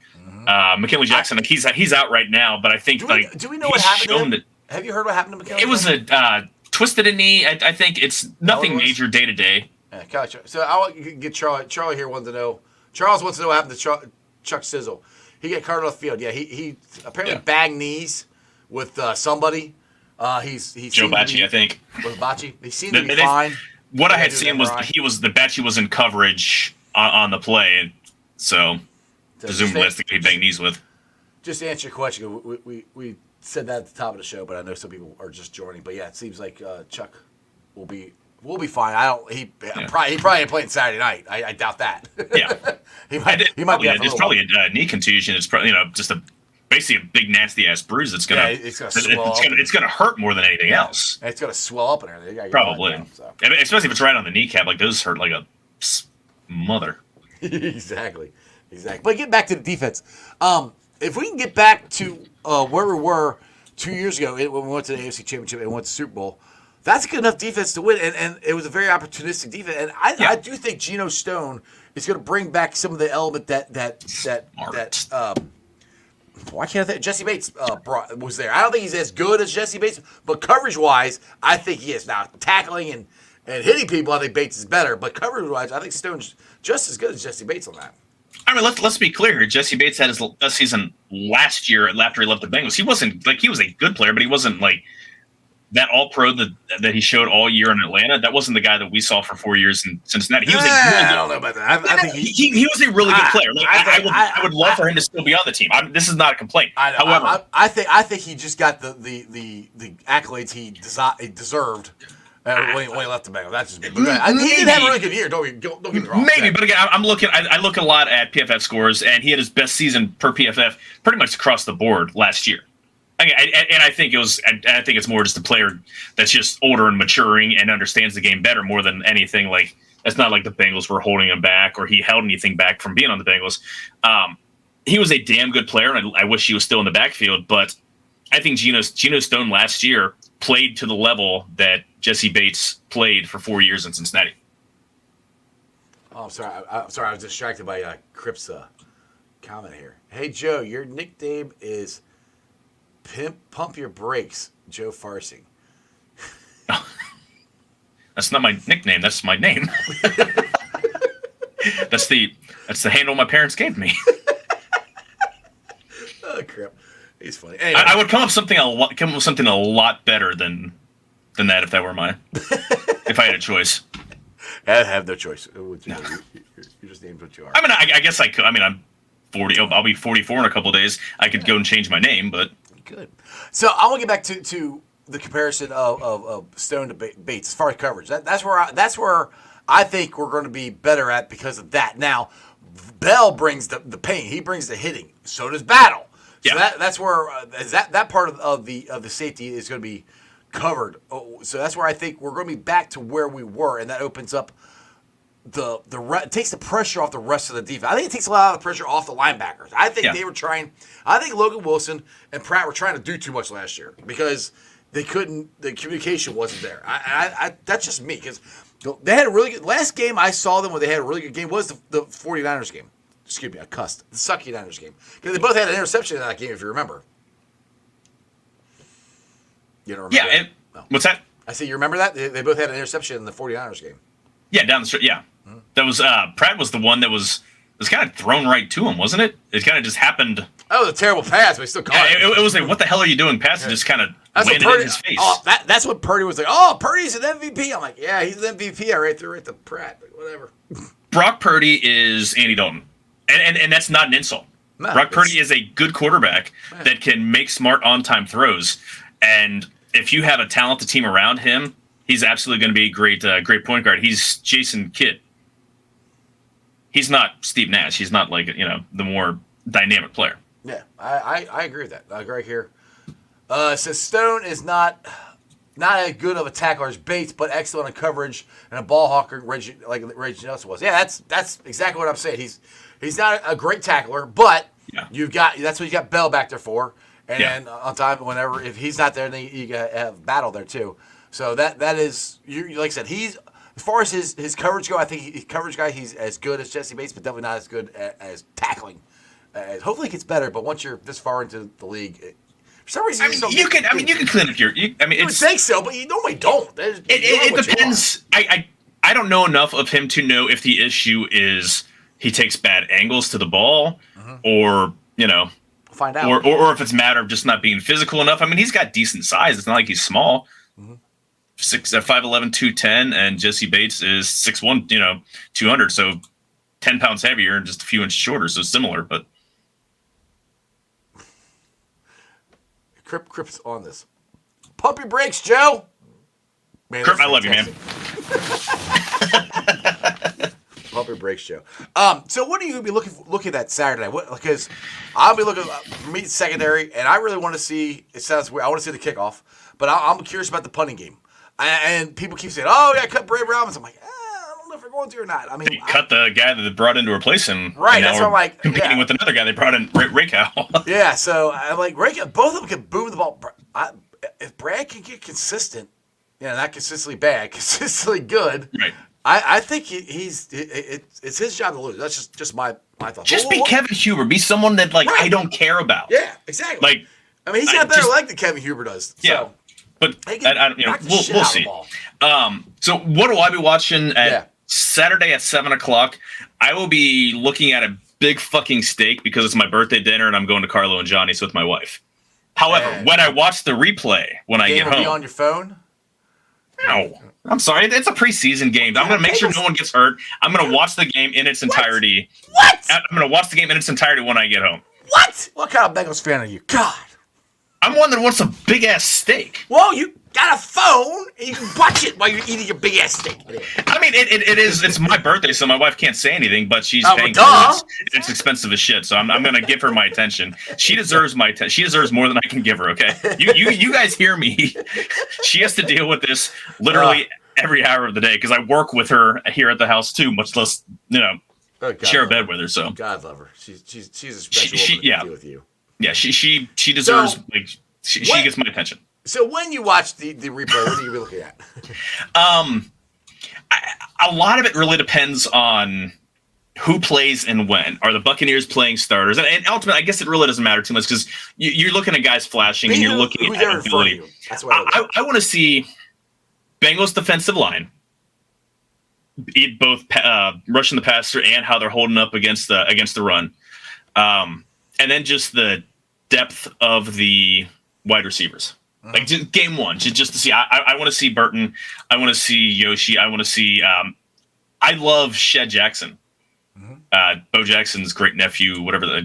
McKinley Jackson, he's out right now, but I think, do we know what happened to him? Have you heard what happened to McKinley? It was a twisted a knee. I think it's nothing major day to day. Gotcha. So I want to get Charlie. Charlie here wants to know. Charles wants to know what happened to Chuck Sizzle. He got carted off the field. Yeah, he apparently banged knees with somebody. He's Joe Bacci, I think. With Bacci. He seemed to be fine. What I had seen was the Bacci was in coverage on the play, and so presumably that's the guy he banged knees with. Just to answer your question, we said that at the top of the show, but I know some people are just joining. But yeah, it seems like Chuck will be we'll be fine. He probably ain't playing Saturday night. I doubt that. Yeah. he might be. It's probably a knee contusion. It's probably just basically a big nasty ass bruise. It's gonna it's gonna hurt more than anything else. And it's gonna swell up and everything. Yeah, probably. Right now, so. Especially if it's right on the kneecap. Like those hurt like a mother. Exactly. But get back to the defense. If we can get back to where we were 2 years ago when we went to the AFC Championship and went to the Super Bowl, that's a good enough defense to win. And it was a very opportunistic defense. And I do think Geno Stone is going to bring back some of the element that why can't I think Jesse Bates was there? I don't think he's as good as Jesse Bates, but coverage-wise, I think he is. Now, tackling and hitting people, I think Bates is better. But coverage-wise, I think Stone's just as good as Jesse Bates on that. I mean, let's be clear. Jesse Bates had his best season last year after he left the Bengals. He was a good player, but he wasn't like that all-pro that he showed all year in Atlanta. That wasn't the guy that we saw for 4 years in Cincinnati. He was I don't know about that. I think he was a really good player. Like, I would love for him to still be on the team. This is not a complaint. However, I think he just got the accolades he deserved. When he left the Bengals, that's just me. He did have a really good year. Don't get me wrong. Maybe, but again, I'm looking. I look a lot at PFF scores, and he had his best season per PFF pretty much across the board last year. I think it's more just a player that's just older and maturing and understands the game better more than anything. Like it's not like the Bengals were holding him back or he held anything back from being on the Bengals. He was a damn good player, and I wish he was still in the backfield. But I think Geno Stone last year played to the level that Jesse Bates played for 4 years in Cincinnati. Oh, I'm sorry. I was distracted by Crip's comment here. Hey, Joe, your nickname is Pump Your Brakes, Joe Farfsing. That's not my nickname. That's my name. That's the handle my parents gave me. Oh, crap. He's funny. Anyway. I would come up with something a lot better than that if that were mine. If I had a choice. I have no choice. You just named what you are. I mean, I guess I could. I mean, I'm 40. I'll be 44 in a couple of days. I could go and change my name, but good. So I want to get back to the comparison of Stone to Bates as far as coverage. That's where I think we're going to be better at because of that. Now, Bell brings the pain. He brings the hitting. So does Battle. So yeah. That's where that part of the safety is going to be covered. So that's where I think we're going to be back to where we were, and that opens up it takes the pressure off the rest of the defense. I think it takes a lot of the pressure off the linebackers. I think they were trying. I think Logan Wilson and Pratt were trying to do too much last year because they couldn't. The communication wasn't there. That's just me because they had a really good last game. I saw them when they had a really good game was the 49ers game. Excuse me, I cussed. The sucky Niners game because they both had an interception in that game. If you remember, you don't remember? Yeah. What's that? I said you remember that they both had an interception in the 49ers game. Yeah, down the street. Yeah, that was Pratt was the one that was kind of thrown right to him, wasn't it? It kind of just happened. That was a terrible pass, but he still caught it. It was like, what the hell are you doing? Pass just kind of landed in his face. Oh, that's what Purdy was like. Oh, Purdy's an MVP. I'm like, yeah, he's an MVP. I threw it to Pratt, but whatever. Brock Purdy is Andy Dalton, and that's not an insult. No, Brock Purdy is a good quarterback that can make smart on-time throws, and if you have a talented team around him, he's absolutely going to be a great point guard. He's Jason Kidd. He's not Steve Nash. He's not like the more dynamic player. Yeah, I agree with that. I agree here. So Stone is not as good of a tackler as Bates, but excellent in coverage and a ball hawker like Reggie Nelson was. Yeah, that's exactly what I'm saying. He's not a great tackler, but that's what you got Bell back there for. And then on time, whenever if he's not there, then you got to have Battle there too. So that is like I said, he's as far as his coverage go. I think he's coverage guy. He's as good as Jesse Bates, but definitely not as good as tackling. Hopefully, it gets better. But once you're this far into the league, for some reason, you can clean up your. You would think so, but you normally don't. It depends. I don't know enough of him to know if the issue is he takes bad angles to the ball, or find out, or if it's a matter of just not being physical enough. I mean, he's got decent size. It's not like he's small. 5'11", 210, and Jesse Bates is 6'1", 200, so 10 pounds heavier and just a few inches shorter, so similar. But Crip's on this. Pump your brakes, Joe. Man, Crip, I love you, man. Pump your brakes, Joe. So what are you gonna be looking at Saturday? Because I'll be looking for me secondary, and I really want to see. It sounds weird. I want to see the kickoff, but I'm curious about the punting game. And people keep saying, "Oh, yeah, cut Bray Robbins." I'm like, I don't know if we're going to or not. I mean, They cut the guy that they brought in to rereplace him. Right, that's what I'm like. Competing with another guy they brought in, Ray Cow. Yeah, so I'm like, both of them can boom the ball. If Brad can get consistent, not consistently bad, consistently good, Right. I think it's his job to lose. That's just my thought. Just be Kevin Huber. Be someone that Right. I don't care about. Yeah, exactly. Like, I mean, he's got a better leg than Kevin Huber does. So. Yeah. But we'll see. Ball. So what will I be watching at Saturday at 7:00? I will be looking at a big fucking steak because it's my birthday dinner and I'm going to Carlo and Johnny's with my wife. However, when I watch the replay when I get home, be on your phone. No, I'm sorry. It's a preseason game. I'm going to make sure no one gets hurt. I'm going to watch the game in its entirety. What? I'm going to watch the game in its entirety when I get home. What? What kind of Bengals fan are you? God. I'm one that wants a big ass steak. Well, you got a phone and you can watch it while you're eating your big ass steak. I mean, it's my birthday, so my wife can't say anything, but she's paying for it. It's expensive as shit, so I'm going to give her my attention. She deserves my attention. She deserves more than I can give her, okay? You guys hear me. She has to deal with this literally every hour of the day because I work with her here at the house too, much less, share a bed with her. So God love her. She's a special woman to deal with you. Yeah, she deserves she gets my attention. So when you watch the replay, what are you looking at? A lot of it really depends on who plays and when. Are the Buccaneers playing starters? And ultimately, I guess it really doesn't matter too much because you're looking at guys flashing and you're looking at ability. That's what I want to see Bengals defensive line eat both rushing the passer and how they're holding up against the run. And then just the depth of the wide receivers. Like just game one, just to see. I want to see Burton. I want to see Yoshi. I want to see. I love Shed Jackson. Bo Jackson's great nephew, whatever.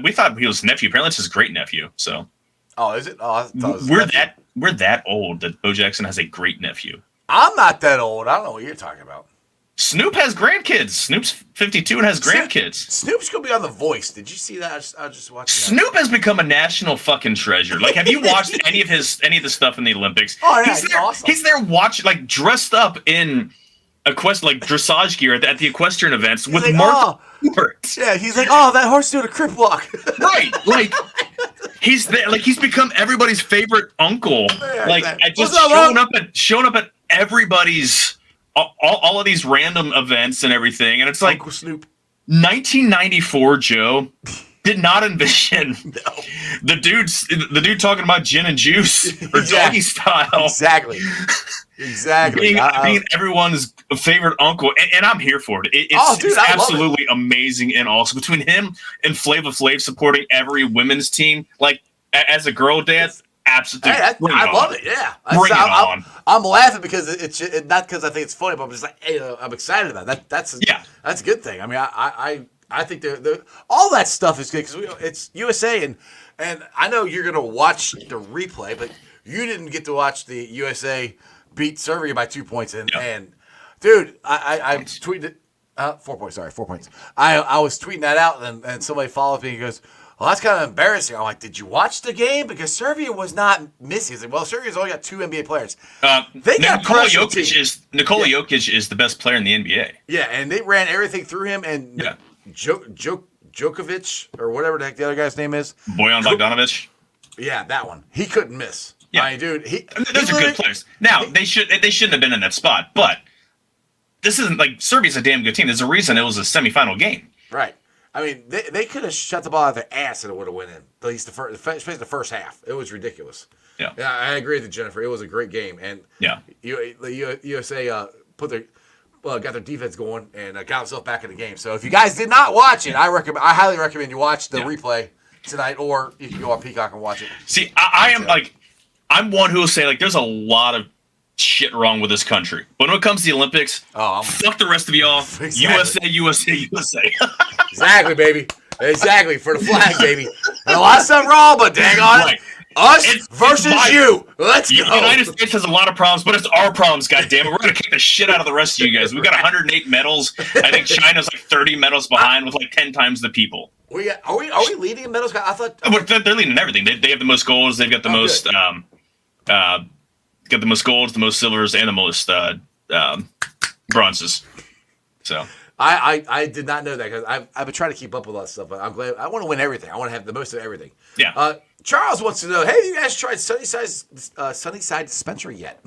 We thought he was his nephew. Apparently, it's his great nephew. So. Oh, is it? Oh, I thought it was we're that old that Bo Jackson has a great nephew. I'm not that old. I don't know what you're talking about. Snoop has grandkids. Snoop's 52 and has grandkids. Snoop's gonna be on The Voice. Did you see that? I was just watching. Snoop has become a national fucking treasure. Like, have you watched any of the stuff in the Olympics? Oh yeah, he's awesome. He's there watching, dressed up in dressage gear at the equestrian events with Mark Stewart. Yeah, he's like, oh, that horse doing a crip walk. Right, he's there. He's become everybody's favorite uncle. Yeah, just showing up at everybody's. All of these random events and everything, and it's like Uncle Snoop. 1994 Joe did not envision the dude talking about gin and juice or doggy style. Exactly. Being everyone's favorite uncle, and I'm here for it. It's absolutely amazing, and also between him and Flava Flav supporting every women's team, as a girl dad. Absolutely, I love it. Yeah, bring it on. I'm laughing because it's not because I think it's funny, but I'm just like, hey, I'm excited about it. That's a good thing. I mean, I think all that stuff is good because it's USA, and I know you're gonna watch the replay, but you didn't get to watch the USA beat Serbia by 2 points, and dude, I tweeted 4 points. Sorry, 4 points. I was tweeting that out, and somebody followed me and goes, well, that's kind of embarrassing. I'm like, did you watch the game? Because Serbia was not missing. Like, well, Serbia's only got 2 NBA players. They got Nikola Jokic is the best player in the NBA. Yeah, and they ran everything through him. And Djokovic, or whatever the heck the other guy's name is. Bojan Bogdanovic. Yeah, that one. He couldn't miss. Yeah, I mean, dude. Those are good players. Now, they shouldn't have been in that spot, but this isn't Serbia's a damn good team. There's a reason it was a semifinal game. Right. I mean, they could have shut the ball out of their ass and it would have went in. At least especially the first half. It was ridiculous. Yeah, I agree with you, Jennifer. It was a great game, and the USA got their defense going and got themselves back in the game. So if you guys did not watch it, I highly recommend you watch the replay tonight, or you can go on Peacock and watch it. See, I'm one who will say there's a lot of shit wrong with this country. But when it comes to the Olympics, fuck the rest of y'all. Exactly. USA. Exactly, baby. Exactly, for the flag, baby. And a lot of stuff wrong, but dang on it. Us It's versus my- you. Let's The go. United States has a lot of problems, but it's our problems, goddammit. We're going to kick the shit out of the rest of you guys. We've got 108 medals. I think China's like 30 medals behind with like 10 times the people. Are we leading in medals? I thought They're leading in everything. They have the most golds. They've got the most got the most golds, the most silvers, and the most bronzes. So I did not know that because I've been trying to keep up with all that stuff, but I'm glad. I want to win everything. I want to have the most of everything. yeah. Charles wants to know, have you guys tried Sunnyside Dispensary yet?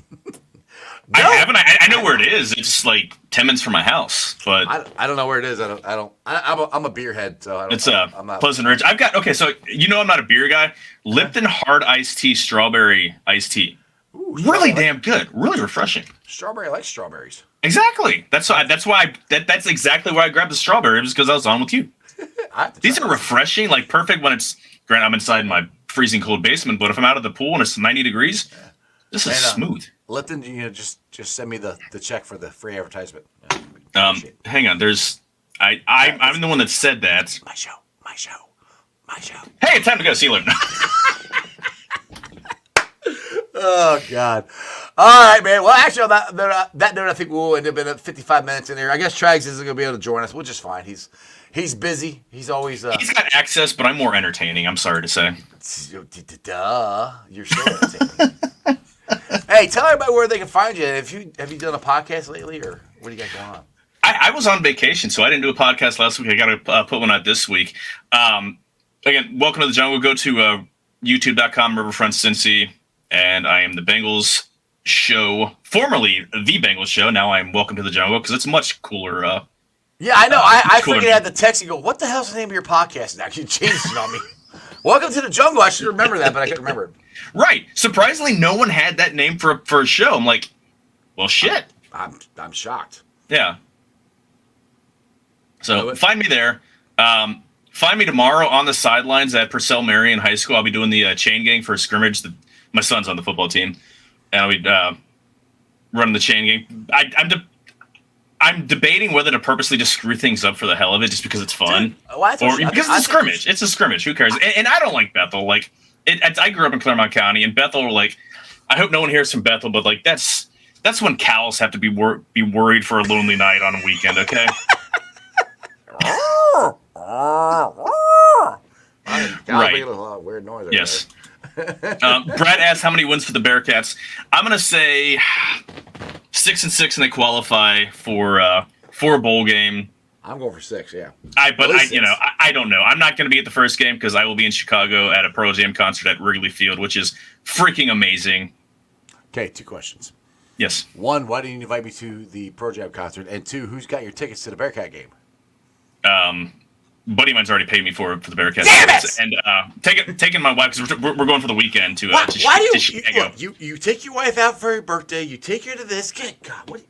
I haven't. I know where it is. It's like 10 minutes from my house, but I don't know where it is. I'm a beer head, so I don't. it's I'm not. Pleasant Ridge. I've got so I'm not a beer guy. Lipton Hard Iced Tea, strawberry iced tea, really damn good, really refreshing. Strawberry, I like strawberries. Exactly. That's exactly why I grabbed the strawberry, was because I was on with you. These are refreshing, like perfect when it's. Granted, I'm inside my freezing cold basement, but if I'm out of the pool and it's 90 degrees, this is smooth. Lipton, just send me the check for the free advertisement. Hang on. I'm the one that said that. My show. Hey, it's time to go. See you later. Oh God! All right, man. Well, actually, on that note, I think we'll end up in 55 minutes in there. I guess Trags isn't going to be able to join us, which is fine. He's busy. He's always. He's got access, but I'm more entertaining. I'm sorry to say. Duh, you're so entertaining. Hey, tell everybody where they can find you. Have you done a podcast lately, or what do you got going on? I was on vacation, so I didn't do a podcast last week. I got to put one out this week. Again, welcome to the jungle. Go to youtube.com, Riverfront Cincy, and I am the Bengals show, formerly the Bengals show. Now I'm Welcome to the Jungle because it's much cooler. Yeah, I know. I cooler freaking had the text and go, what the hell's the name of your podcast now? You changed it on me. Welcome to the Jungle. I should remember that, but I couldn't remember it. Right. Surprisingly, no one had that name for a show. I'm like, well, shit. I'm shocked. Yeah. So find me there. Find me tomorrow on the sidelines at Purcell Marion High School. I'll be doing the chain gang for a scrimmage. My son's on the football team, and I'll be running the chain gang. I'm debating whether to purposely just screw things up for the hell of it, just because it's fun, because it's a scrimmage. It's a scrimmage. Who cares? And I don't like Bethel. Like, I grew up in Claremont County, and Bethel. Like, I hope no one hears from Bethel, but like that's when cows have to be worried for a lonely night on a weekend. Okay. Right. A lot of weird noise. Yes. Brad asked how many wins for the Bearcats. I'm gonna say 6-6, and they qualify for a bowl game. I'm going for 6. Yeah. I don't know. I'm not gonna be at the first game because I will be in Chicago at a Pearl Jam concert at Wrigley Field, which is freaking amazing. Okay, 2 questions. Yes. 1, why didn't you invite me to the Pearl Jam concert? And 2, who's got your tickets to the Bearcat game? Buddy of mine's already paid me for the Bearcats. Damn it! And taking my wife because we're going for the weekend to Why do Chicago. you take your wife out for her birthday? You take her to this. God, what?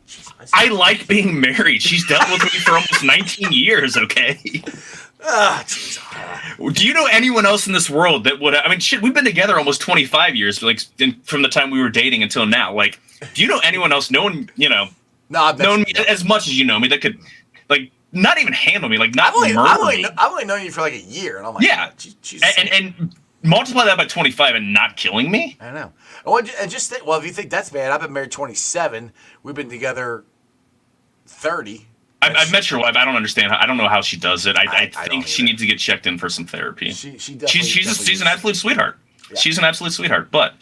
Jesus. I like being married. She's dealt with me for almost 19 years. Okay. Do you know anyone else in this world that would? I mean, shit. We've been together almost 25 years, like from the time we were dating until now. Like, do you know anyone else? No one, No, I've known me as much as you know me that could, like, not even handle me, like, not murder me. I've only known you for like a year, and I'm like, yeah, and multiply that by 25 and not killing me. I know. And just think, well, if you think that's bad, I've been married 27. We've been together 30. I've met your wife. I don't understand. I don't know how she does it. I think she needs to get checked in for some therapy. She's an absolute sweetheart. Yeah. She's an absolute sweetheart. But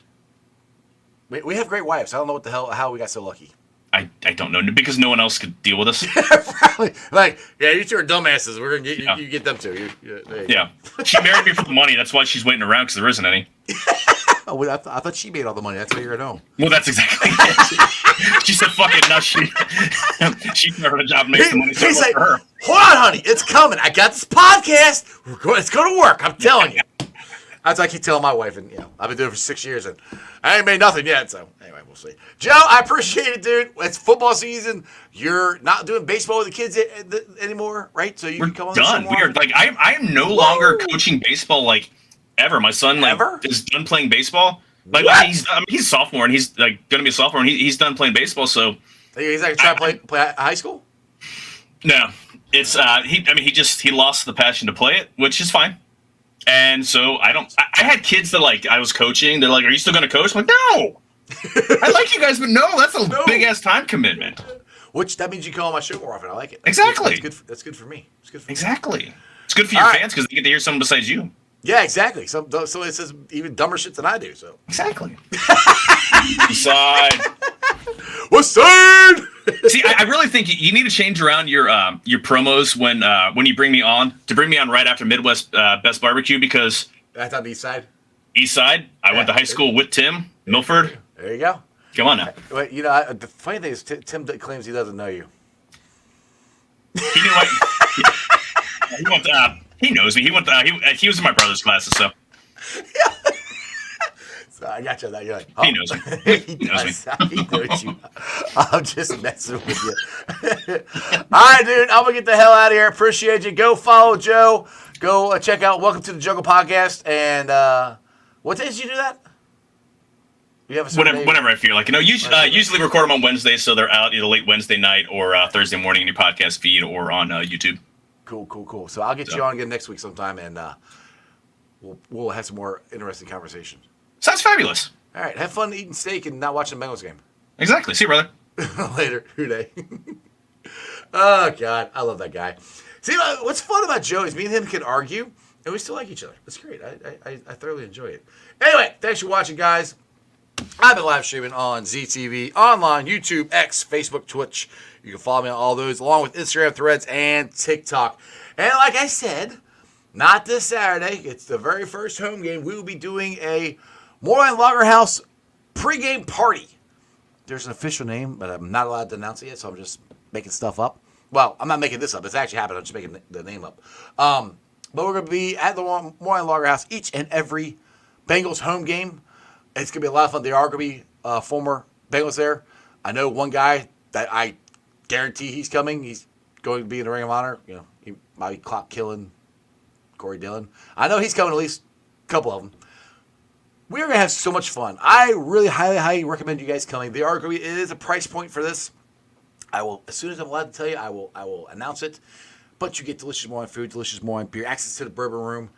we have great wives. I don't know what the hell how we got so lucky. I don't know, because no one else could deal with us. Probably. Like, yeah, you two are dumbasses. We're gonna get you get them too. Yeah. She married me for the money. That's why she's waiting around, because there isn't any. Oh, well, I thought she made all the money. That's why you're at home. Well, that's exactly it. She said, "Fuck it." Now she's never had a job and makes the money. So he's like, for her. "Hold on, honey, it's coming. I got this podcast. It's going to work. I'm telling you." That's what I keep telling my wife, and I've been doing it for 6 years, and I ain't made nothing yet. So anyway, we'll see. Joe, I appreciate it, dude. It's football season. You're not doing baseball with the kids anymore, right? So you can come on. We're done. We are like I am no longer coaching baseball like ever. My son is done playing baseball. Like he's sophomore, and he's like going to be a sophomore, and he's done playing baseball. So he's like trying to play high school. No, it's he lost the passion to play it, which is fine. And so I had kids that like I was coaching. They're like, "Are you still going to coach?" I'm like, "No, I like you guys, but no, that's a big ass time commitment." Which that means you come on my show more often. I like it. Exactly. That's good for me. It's good for me. Exactly. It's good for your fans because they get to hear someone besides you. Yeah, exactly. So it says even dumber shit than I do. So Exactly. Side. what's side? See, I really think you need to change around your promos when you bring me on right after Midwest Best Barbecue because That's on the east side. East Side. I went to high school with Tim Milford. There you go. Come on now. But you know, the funny thing is, Tim claims he doesn't know you. He knew he knows me. He was in my brother's classes, so So I got you on that. You're like, he knows me. he knows me. He knows you. I'm just messing with you. All right, dude. I'm gonna get the hell out of here. Appreciate you. Go follow Joe. Go check out Welcome to the Jungle podcast. And what day did you do that? You have a whenever I feel like usually record them on Wednesday, so they're out either late Wednesday night or Thursday morning in your podcast feed or on YouTube. Cool. So I'll get you on again next week sometime, and we'll have some more interesting conversation. Sounds fabulous. All right, have fun eating steak and not watching the Bengals game. Exactly. See you, brother. Later, Hooday. Oh God, I love that guy. See, what's fun about Joe is me and him can argue, and we still like each other. It's great. I thoroughly enjoy it. Anyway, thanks for watching, guys. I've been live streaming on ZTV, online, YouTube, X, Facebook, Twitch. You can follow me on all those, along with Instagram, Threads, and TikTok. And like I said, not this Saturday. It's the very first home game. We will be doing a Moreland Lager House pregame party. There's an official name, but I'm not allowed to announce it yet, so I'm just making stuff up. Well, I'm not making this up. It's actually happened. I'm just making the name up. But we're going to be at the Moreland Lager House each and every Bengals home game. It's going to be a lot of fun. There are going to be former Bengals there. I know one guy that I guarantee he's coming. He's going to be in the Ring of Honor. You know, he might be clock killing Corey Dillon. I know he's coming, at least a couple of them. We're going to have so much fun. I really highly recommend you guys coming. There are going to be, it is a price point for this. I will, as soon as I'm allowed to tell you, I will announce it. But you get delicious Moreland food, delicious Moreland beer, access to the bourbon room.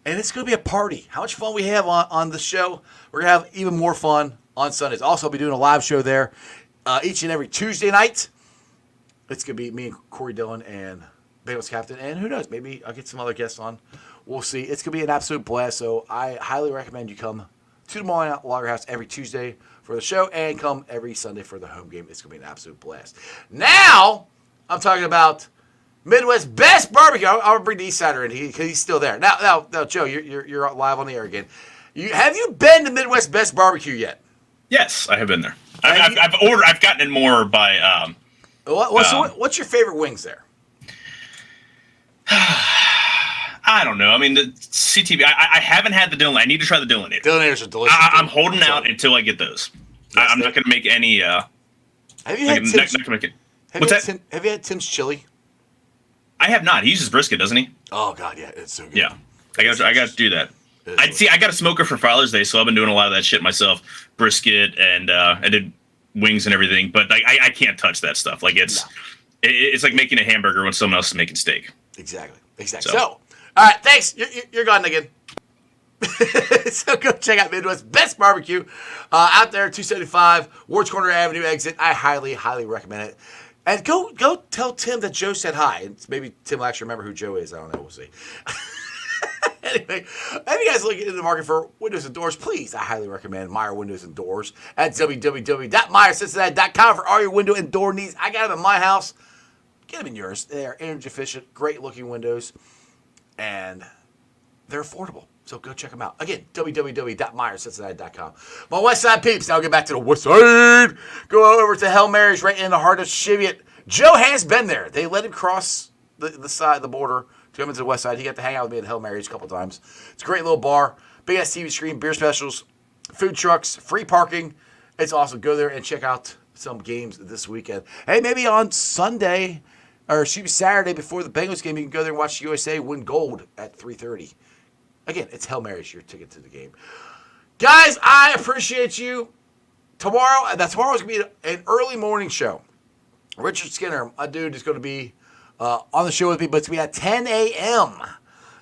And it's going to be a party. How much fun we have on the show. We're going to have even more fun on Sundays. Also, I'll be doing a live show there each and every Tuesday night. It's going to be me and Corey Dillon and Bengals captain. And who knows, maybe I'll get some other guests on. We'll see. It's going to be an absolute blast. So I highly recommend you come to the Moreland Lager House every Tuesday for the show and come every Sunday for the home game. It's going to be an absolute blast. Now, I'm talking about Midwest Best Barbecue. I'll bring the East Sider in because he's still there. Now, Joe, you're live on the air again. Have you been to Midwest Best Barbecue yet? Yes, I have been there. I've ordered. I've gotten it more by. What's your favorite wings there? I don't know. I mean, the CTV. I haven't had the Dillon. I need to try the Dillinator. Dillinators are delicious. I'm holding out until I get those. Yes, I'm not going to make any. Have you had Tim's? Not gonna make it. What's that? Have you had Tim's chili? I have not. He uses brisket, doesn't he? Oh God, yeah, it's so good. Yeah, I got to do that. I got a smoker for Father's Day, so I've been doing a lot of that shit myself. Brisket and I did wings and everything, but I can't touch that stuff. Like it's like making a hamburger when someone else is making steak. Exactly. So, all right, thanks. You're gone again. So go check out Midwest Best Barbecue out there, 275 Wards Corner Avenue exit. I highly recommend it. And go tell Tim that Joe said hi. And maybe Tim will actually remember who Joe is. I don't know. We'll see. Anyway, if you guys are looking in the market for windows and doors, please, I highly recommend Meyer Windows and Doors at www.meyercincinnati.com for all your window and door needs. I got them in my house. Get them in yours. They are energy efficient, great looking windows, and they're affordable. So go check them out. Again, www.meyercincinnati.com. My West Side peeps. Now we'll get back to the West Side. Go over to Hail Mary's right in the heart of Cheviot. Joe has been there. They let him cross the side of the border to come into the West Side. He got to hang out with me at Hail Mary's a couple times. It's a great little bar. Big ass TV screen, beer specials, food trucks, free parking. It's awesome. Go there and check out some games this weekend. Hey, maybe on Sunday, or Saturday before the Bengals game, you can go there and watch USA win gold at 3:30. Again, it's Hail Mary's your ticket to the game. Guys, I appreciate you. Tomorrow's going to be an early morning show. Richard Skinner, my dude, is going to be on the show with me, but it's going to be at 10 a.m.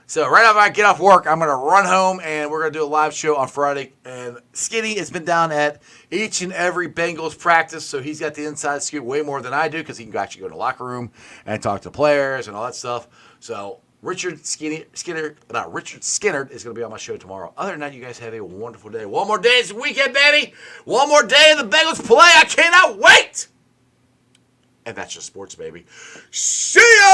So right after I get off work, I'm going to run home, and we're going to do a live show on Friday. And Skinny has been down at each and every Bengals practice, so he's got the inside scoop way more than I do because he can actually go to the locker room and talk to players and all that stuff. So Richard Skinner is going to be on my show tomorrow. Other than that, you guys have a wonderful day. One more day. It's the weekend, baby. One more day of the Bengals play. I cannot wait. And that's just sports, baby. See ya!